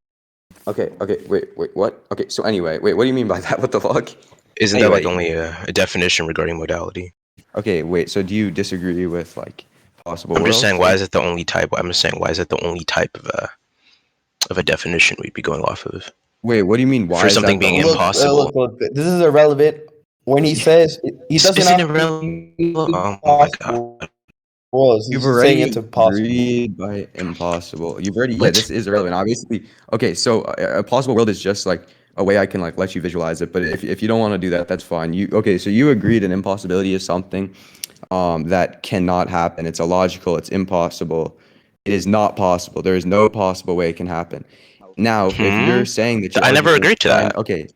Okay, wait, what? Okay, so anyway, wait, what do you mean by that? What the fuck? Isn't that like only a definition regarding modality? Okay, wait, so do you disagree with like possible I'm worlds? just saying, why is it the only type? I'm just saying, why is it the only type of a definition we'd be going off of? Wait, what do you mean? Why for is something that the being only- impossible? Look, this is irrelevant. When he says he doesn't Isn't have irrelevant? Oh my god! worlds, he's You've just saying already it's impossible. agreed by impossible. You've already, yeah, What? this is irrelevant. Obviously, okay, so a possible world is just like a way I can like let you visualize it. But if you don't want to do that, that's fine. Okay, so you agreed an impossibility is something that cannot happen. It's illogical. It's impossible. It is not possible. There is no possible way it can happen. Now, if you're saying that I never agreed to that. Okay,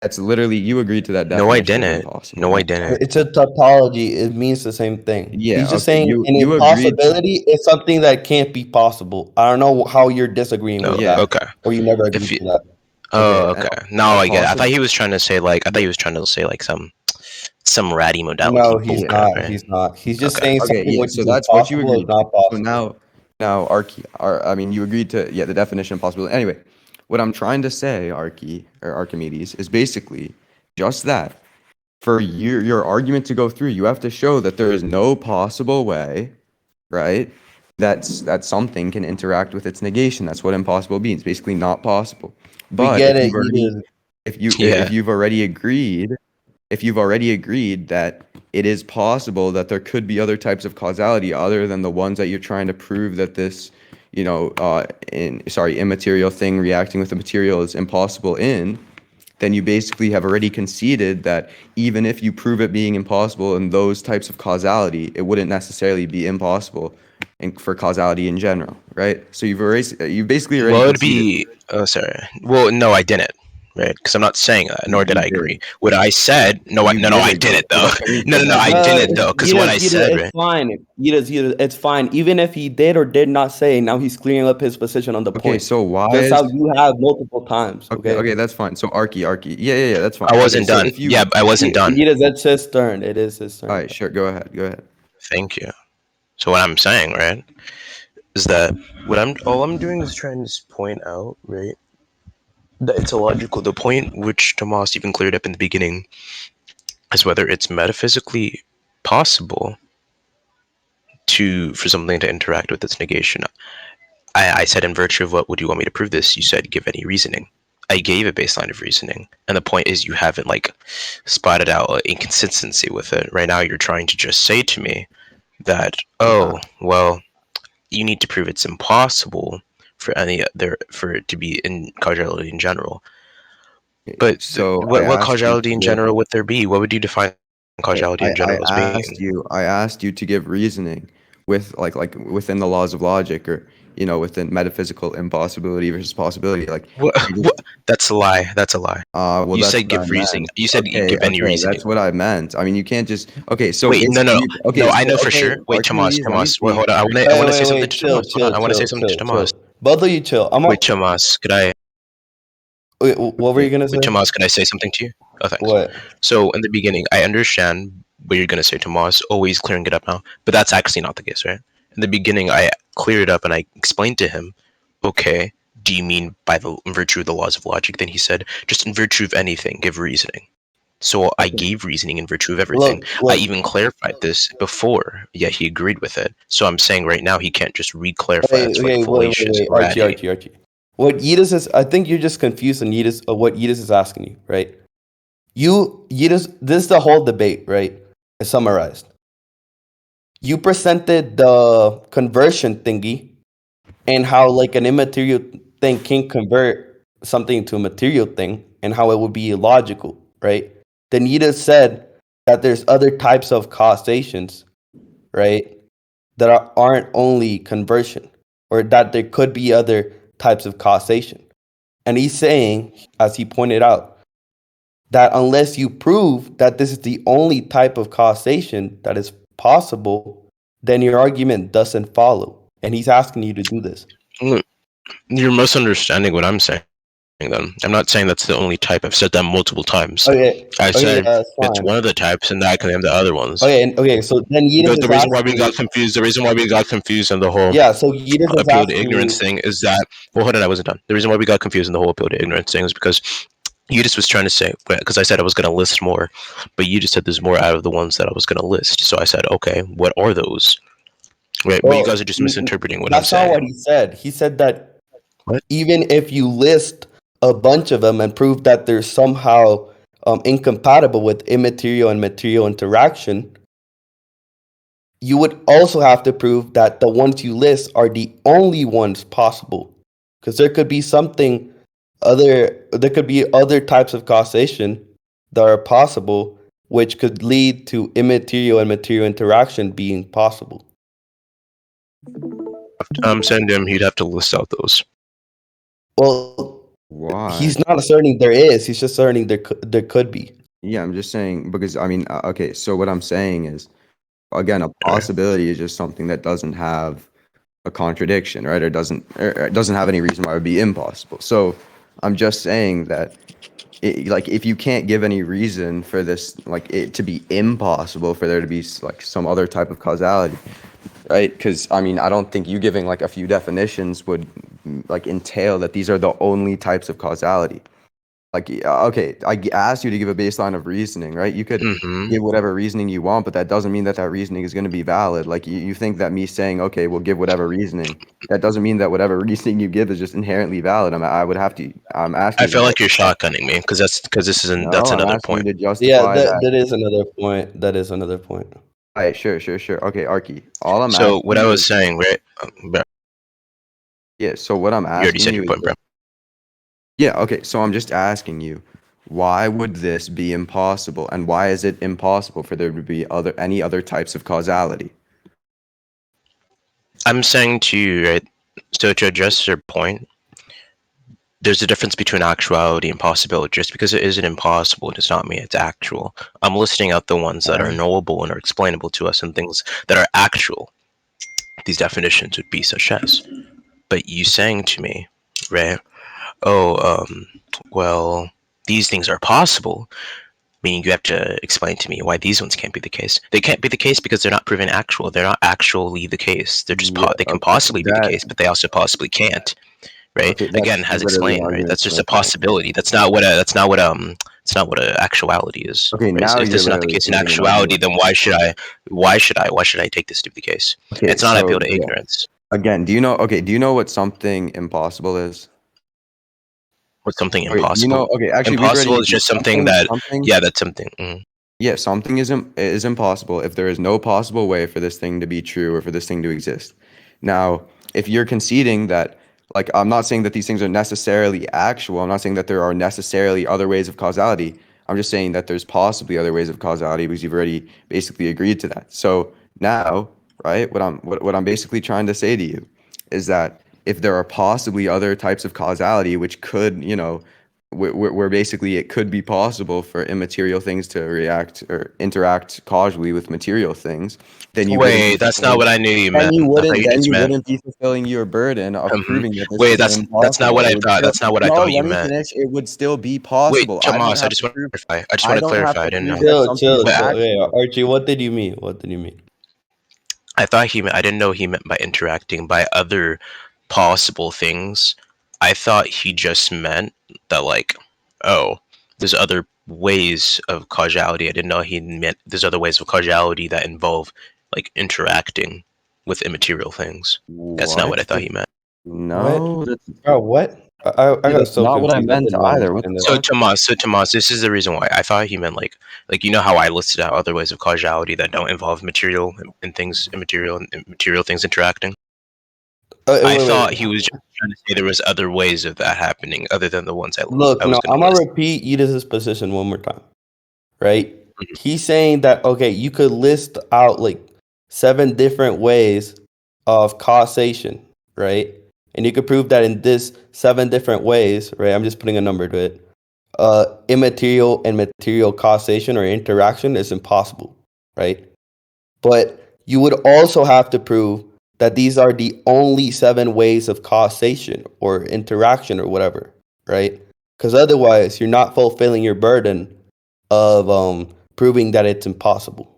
that's literally you agreed to that definition. No, I of didn't. impossible. No, I didn't. It's a tautology. It means the same thing. Yeah, He's just okay, saying you an agreed. impossibility is something that can't be possible. I don't know how you're disagreeing No, with that. okay. Or you never agreed to that. Oh, Okay, okay. Now I get it. I thought he was trying to say like some ratty modality. No, he's bullcrap, not. right? He's not. He's just Okay. saying Okay, something yeah, which so is that's what you impossible is agreed. not So possible. now, I mean, you agreed to the definition of possibility. Anyway, what I'm trying to say, Archimedes, is basically just that. For your argument to go through, you have to show that there is no possible way, right? That something can interact with its negation. That's what impossible means. Basically, not possible. But get if it, you've already, Yeetus. if you've already agreed, that it is possible that there could be other types of causality other than the ones that you're trying to prove that this, immaterial thing reacting with the material is impossible in, then you basically have already conceded that even if you prove it being impossible in those types of causality, it wouldn't necessarily be impossible for causality in general, right? So you've basically already Well, it'd conceded. be. Oh, sorry. Well, no, I didn't. Right? Because I'm not saying that, nor did You I agree. did. What I said, no, I You did I agree. didn't So though. that's what No, I didn't though. Because what I said, it's right? fine. Yeetus, it's fine. Even if he did or did not say, now he's clearing up his position on the Okay, point. so why Just is how you have multiple times. okay, that's fine. So Archi, yeah, that's fine. I wasn't Okay, so done. if you Yeah, I wasn't done. Yeetus, that's his turn. It is his turn. all right, sure, go ahead. Thank you. So what I'm saying, right, is that all I'm doing is trying to point out, right, that it's illogical. The point which Tomas even cleared up in the beginning is whether it's metaphysically possible for something to interact with its negation. I said, in virtue of what would you want me to prove this? You said, give any reasoning. I gave a baseline of reasoning, and the point is you haven't like spotted out an inconsistency with it. Right now, you're trying to just say to me that, oh, well, you need to prove it's impossible for it to be in causality in general. But So what causality in general would there be? What would you define causality in general as being? I asked you to give reasoning with like within the laws of logic, or within metaphysical impossibility versus possibility. Like what? That's a lie. That's a lie. Well, you that's said give reasoning. You said give any reasoning. That's what I meant. I mean, you can't just so wait. No. Okay, no, so, I know for sure. Wait, Tomas. Wait, hold on. I want to say something to Tomas. I want to say something to Tomas. Both of you chill. Wait, Tomas, could I? Wait, what were you gonna say? Wait, Tomas, can I say something to you? Oh, thanks. What? So in the beginning, I understand what you're gonna say, Tomas. Always clearing it up now, but that's actually not the case, right? In the beginning, I cleared it up and I explained to him, okay, do you mean in virtue of the laws of logic? Then he said, just in virtue of anything, give reasoning. So I gave reasoning in virtue of everything. Look. I even clarified this before, yet he agreed with it. So I'm saying right now he can't just re-clarify. That's fallacious. Archie. What Yeetus is, I think you're just confused on Yeetus, what Yeetus is asking you, right? Yeetus, this is the whole debate, right? It's summarized. You presented the conversion thingy and how like an immaterial thing can convert something to a material thing and how it would be illogical, right? Then Yeetus said that there's other types of causations, right? That aren't only conversion, or that there could be other types of causation. And he's saying, as he pointed out, that unless you prove that this is the only type of causation that is possible, then your argument doesn't follow. And he's asking you to do this. You're misunderstanding what I'm saying then. I'm not saying that's the only type. I've said that multiple times. I said it's one of the types, and that I can name the other ones. Okay, so then Yeetus the reason why we got confused, in the whole so Yeetus appeal to ignorance thing is that, well, hold on, I wasn't done. The reason why we got confused in the whole appeal to ignorance thing is because Yeetus was trying to say, because I said I was going to list more, but you just said there's more out of the ones that I was going to list. So I said, okay, what are those? Right, but you guys are just misinterpreting what I'm saying. That's not what he said. He said that even if you list a bunch of them and prove that they're somehow incompatible with immaterial and material interaction, you would also have to prove that the ones you list are the only ones possible. Because there could be there could be other types of causation that are possible, which could lead to immaterial and material interaction being possible. Send him, he'd have to list out those. Well, why? He's not asserting there is. He's just asserting there could be. Yeah, I'm just saying because I mean, okay. So what I'm saying is, again, a possibility is just something that doesn't have a contradiction, right? Or it doesn't have any reason why it would be impossible. So I'm just saying that, if you can't give any reason for this, it to be impossible for there to be some other type of causality, right? Because I mean, I don't think you giving a few definitions would entail that these are the only types of causality. Okay, I asked you to give a baseline of reasoning, right? You could give whatever reasoning you want, but that doesn't mean that reasoning is going to be valid. You think that me saying, okay, we'll give whatever reasoning, that doesn't mean that whatever reasoning you give is just inherently valid. I'm asking. I feel like you're shotgunning me because that's another point. That is another point. That is another point. All right, sure. Okay, Archi. All I'm so what I was saying, right? Yeah. So what I'm asking you already said your point, bro. Yeah, okay, so I'm just asking you, why would this be impossible, and why is it impossible for there to be any other types of causality? I'm saying to you, right, so to address your point, there's a difference between actuality and possibility. Just because it isn't impossible does not mean it's actual. I'm listing out the ones that are knowable and are explainable to us and things that are actual. These definitions would be such as, but you saying to me, right, well, these things are possible, meaning you have to explain to me why these ones can't be the case. They can't be the case because they're not proven actual. They're not actually the case. They're just they can possibly be the case, but they also possibly can't. Right? Again, has explained. Right? That's just a possibility. That's not what It's not what actuality is. Okay, Right? now So if this you're is not the literally case in changing an actuality, argument. then why should I take this to be the case? Okay, It's not so appeal to yeah. ignorance. Again, do you know what something impossible is? What's something Okay, do you know? impossible? Okay, actually, we've already Impossible is just something that, yeah, that's something. Yeah, something is impossible if there is no possible way for this thing to be true or for this thing to exist. Now, if you're conceding that, like, I'm not saying that these things are necessarily actual. I'm not saying that there are necessarily other ways of causality. I'm just saying that there's possibly other ways of causality because you've already basically agreed to that. So now, right, what I'm basically trying to say to you is that if there are possibly other types of causality which could, where basically it could be possible for immaterial things to react or interact causally with material things, then you wouldn't be Wait, that's not fulfilling- what I knew you then meant. you I thought wouldn't you then just you meant. wouldn't be fulfilling your burden of proving that this Wait, is that's impossible. not what I It would thought. still- That's not what I no, thought you let me meant. finish. It would still be Wait, possible. I don't Tomas, I have just to want to prove. clarify. I just I want to don't have clarify. I to didn't know. prove that Chill, something chill, is chill. Hey, actual. Archie, what did you mean? What did you mean? I thought he meant. I didn't know he meant by interacting by other possible things. I thought he just meant that, like, oh, there's other ways of causality. I didn't know he meant there's other ways of causality that involve, like, interacting with immaterial things. That's not what I What? thought he meant. No, that's What? I got that's so not what I confused. I meant didn't either. What understand the that. So Tomas, this is the reason why I thought he meant like you know how I listed out other ways of causality that don't involve material and things immaterial and material things interacting. I thought he was just trying to say there was other ways of that happening other than the ones I Look, was no, going I'm to gonna list. repeat Yeetus' position one more time. Right? He's saying that okay, you could list out like 7 different ways of causation, right? And you could prove that in this 7 different ways, right? I'm just putting a number to it. Immaterial and material causation or interaction is impossible, right? But you would also have to prove that these are the only 7 ways of causation or interaction or whatever, right? Because otherwise, you're not fulfilling your burden of proving that it's impossible.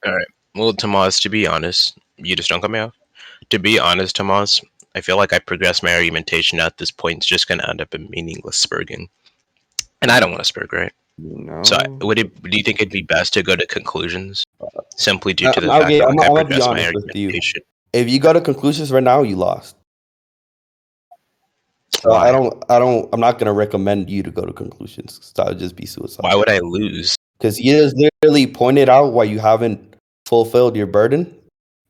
All right. Well, Tomas, to be honest, you just don't cut me off. To be honest, Tomas, I feel like I progressed my argumentation at this point. It's just going to end up in meaningless spurging. And I don't want to spurg, right? So do you think it'd be best to go to conclusions simply due to the fact Okay, that I'm like I gonna be progressed my honest with you. argumentation? If you go to conclusions right now, you lost. So Why? I'm not gonna recommend you to go to conclusions. 'Cause that would just be suicide. Why would I lose? Because he just literally pointed out why you haven't fulfilled your burden,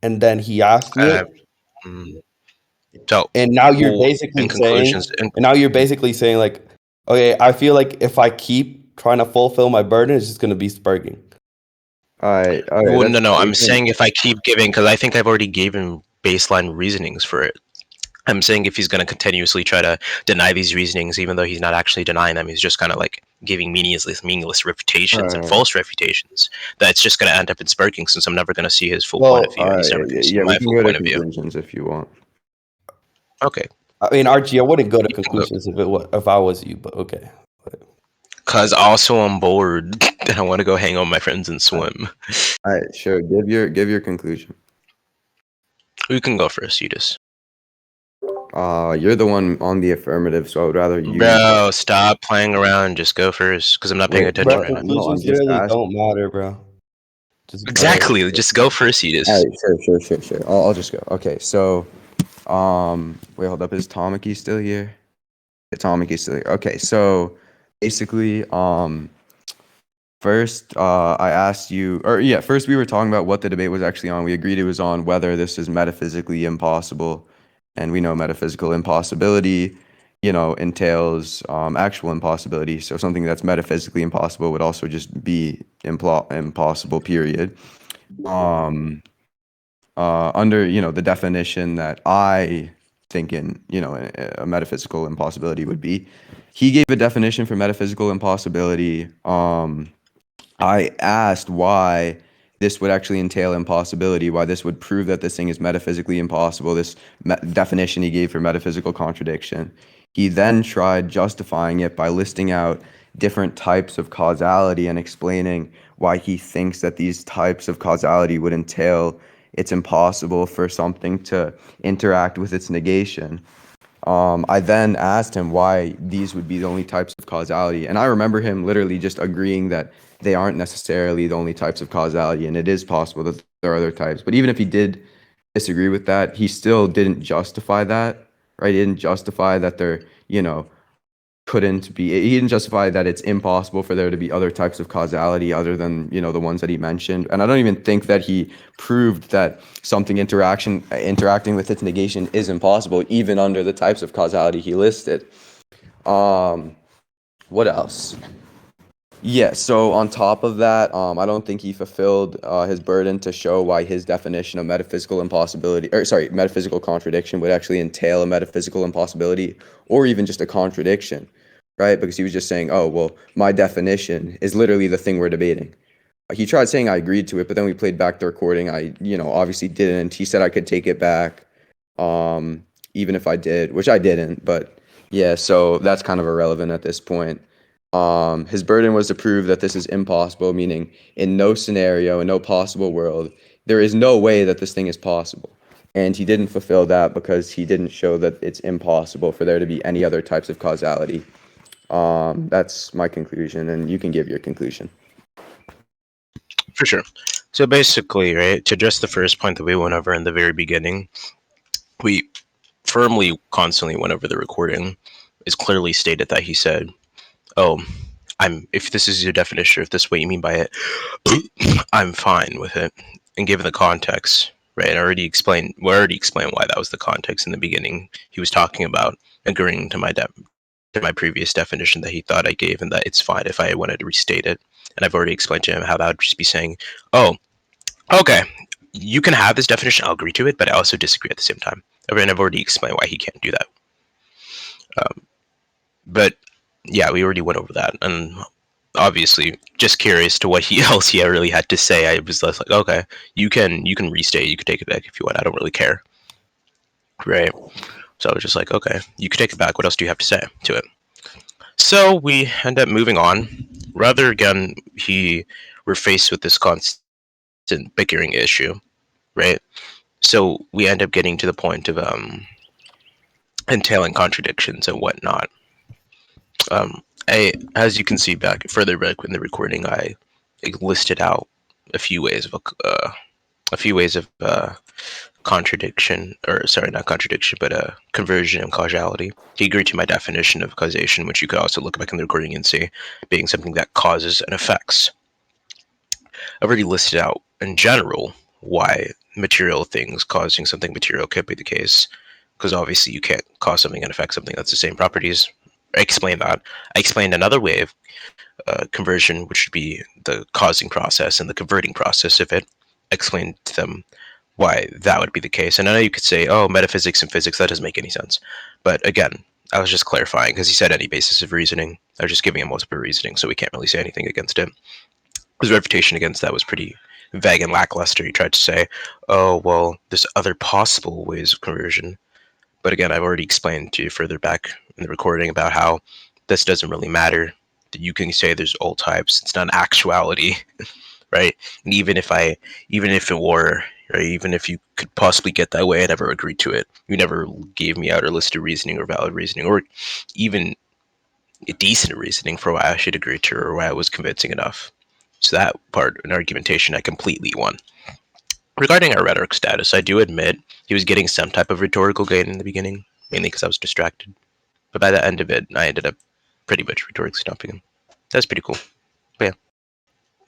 and then he asked you it. So, and now you're well, basically in saying, conclusions, like, okay, I feel like if I keep trying to fulfill my burden, it's just gonna be spurging. Well, no. I'm saying if I keep giving, because I think I've already given baseline reasonings for it. I'm saying if he's going to continuously try to deny these reasonings, even though he's not actually denying them, he's just kind of like giving meaningless refutations and false refutations. That's just going to end up in sparking, since I'm never going to see his full point of view, and he's never going to see yeah, my we can full go to point of view. conclusions if you want. Okay. I mean, Archie, I wouldn't go to conclusions if I was you, but okay. Cause also I'm bored and I want to go hang out with my friends and swim. All right, sure. Give your conclusion. Who can go first, Yeetus? You're the one on the affirmative, so I would rather you. Bro, stop playing around. Just go first, because I'm not paying attention Bro, right now. conclusions really don't matter, bro. Exactly. Just go first, Yeetus. All right, sure. I'll just go. Okay, so, wait, hold up. Is Tamaki still here? Yeah, Tamaki's still here. Okay, so basically, first, I asked you, first we were talking about what the debate was actually on. We agreed it was on whether this is metaphysically impossible, and we know metaphysical impossibility, entails actual impossibility. So something that's metaphysically impossible would also just be impossible, period. Under, the definition that I think in, a metaphysical impossibility would be. He gave a definition for metaphysical impossibility. I asked why this would actually entail impossibility, why this would prove that this thing is metaphysically impossible, this definition he gave for metaphysical contradiction. He then tried justifying it by listing out different types of causality and explaining why he thinks that these types of causality would entail it's impossible for something to interact with its negation. I then asked him why these would be the only types of causality, and I remember him literally just agreeing that they aren't necessarily the only types of causality, and it is possible that there are other types. But even if he did disagree with that, he still didn't justify that, right? He didn't justify that there, couldn't be. He didn't justify that it's impossible for there to be other types of causality other than, the ones that he mentioned. And I don't even think that he proved that something interacting with its negation is impossible, even under the types of causality he listed. What else? Yeah, so on top of that, I don't think he fulfilled his burden to show why his definition of metaphysical metaphysical contradiction would actually entail a metaphysical impossibility or even just a contradiction, right? Because he was just saying, oh, well, my definition is literally the thing we're debating. He tried saying I agreed to it, but then we played back the recording. I, obviously didn't. He said I could take it back, even if I did, which I didn't. But yeah, so that's kind of irrelevant at this point. His burden was to prove that this is impossible, meaning in no scenario, in no possible world, there is no way that this thing is possible. And he didn't fulfill that because he didn't show that it's impossible for there to be any other types of causality. That's my conclusion, and you can give your conclusion. For sure. So basically, right, to address the first point that we went over in the very beginning, we firmly, constantly went over the recording. It's clearly stated that he said, oh, if this is your definition, if this is what you mean by it, I'm fine with it. And given the context, right, I already explained why that was the context in the beginning. He was talking about agreeing to my previous definition that he thought I gave, and that it's fine if I wanted to restate it. And I've already explained to him how that would just be saying, oh, okay, you can have this definition, I'll agree to it, but I also disagree at the same time. And I've already explained why he can't do that. But yeah, we already went over that, and obviously, just curious to what else he really had to say. I was less like, okay, you can restate, you can take it back if you want. I don't really care, right? So I was just like, okay, you can take it back. What else do you have to say to it? So we end up moving on. Rather again, we're faced with this constant bickering issue, right? So we end up getting to the point of entailing contradictions and whatnot. As you can see further back in the recording, I listed out a few ways of contradiction, or sorry, not contradiction, but conversion and causality. He agreed to my definition of causation, which you could also look back in the recording and see being something that causes and affects. I've already listed out in general why material things causing something material could be the case, because obviously you can't cause something and affect something that's the same properties. I explained that. I explained another way of conversion, which would be the causing process and the converting process of it. I explained to them why that would be the case. And I know you could say, oh, metaphysics and physics, that doesn't make any sense. But again, I was just clarifying, because he said any basis of reasoning. I was just giving him multiple reasoning, so we can't really say anything against it. His refutation against that was pretty vague and lackluster. He tried to say, oh, well, there's other possible ways of conversion. But again, I've already explained to you further back in the recording about how this doesn't really matter. You can say there's all types. It's not an actuality, right? And even if it were, right, even if you could possibly get that way, I never agreed to it. You never gave me out a list of reasoning or valid reasoning, or even a decent reasoning for why I should agree to, or why it was convincing enough. So that part, in argumentation, I completely won. Regarding our rhetoric status, I do admit he was getting some type of rhetorical gain in the beginning, mainly because I was distracted. But by the end of it, I ended up pretty much rhetorically stopping him. That's pretty cool. But yeah,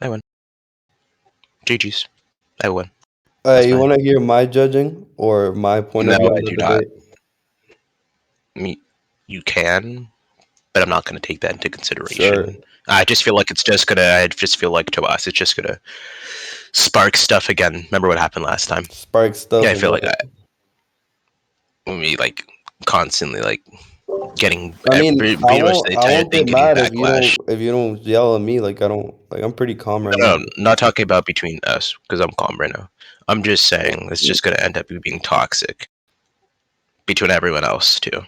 I won. GG's. I won. You want to hear my judging or my point of view on the debate? You can, but I'm not going to take that into consideration. Sure. I just feel like to us, it's just gonna spark stuff again. Remember what happened last time? Spark stuff. Yeah, I feel like we constantly getting. I won't get mad if you don't yell at me. I'm pretty calm right now. No, not talking about between us, because I'm calm right now. I'm just saying it's just gonna end up being toxic between everyone else too.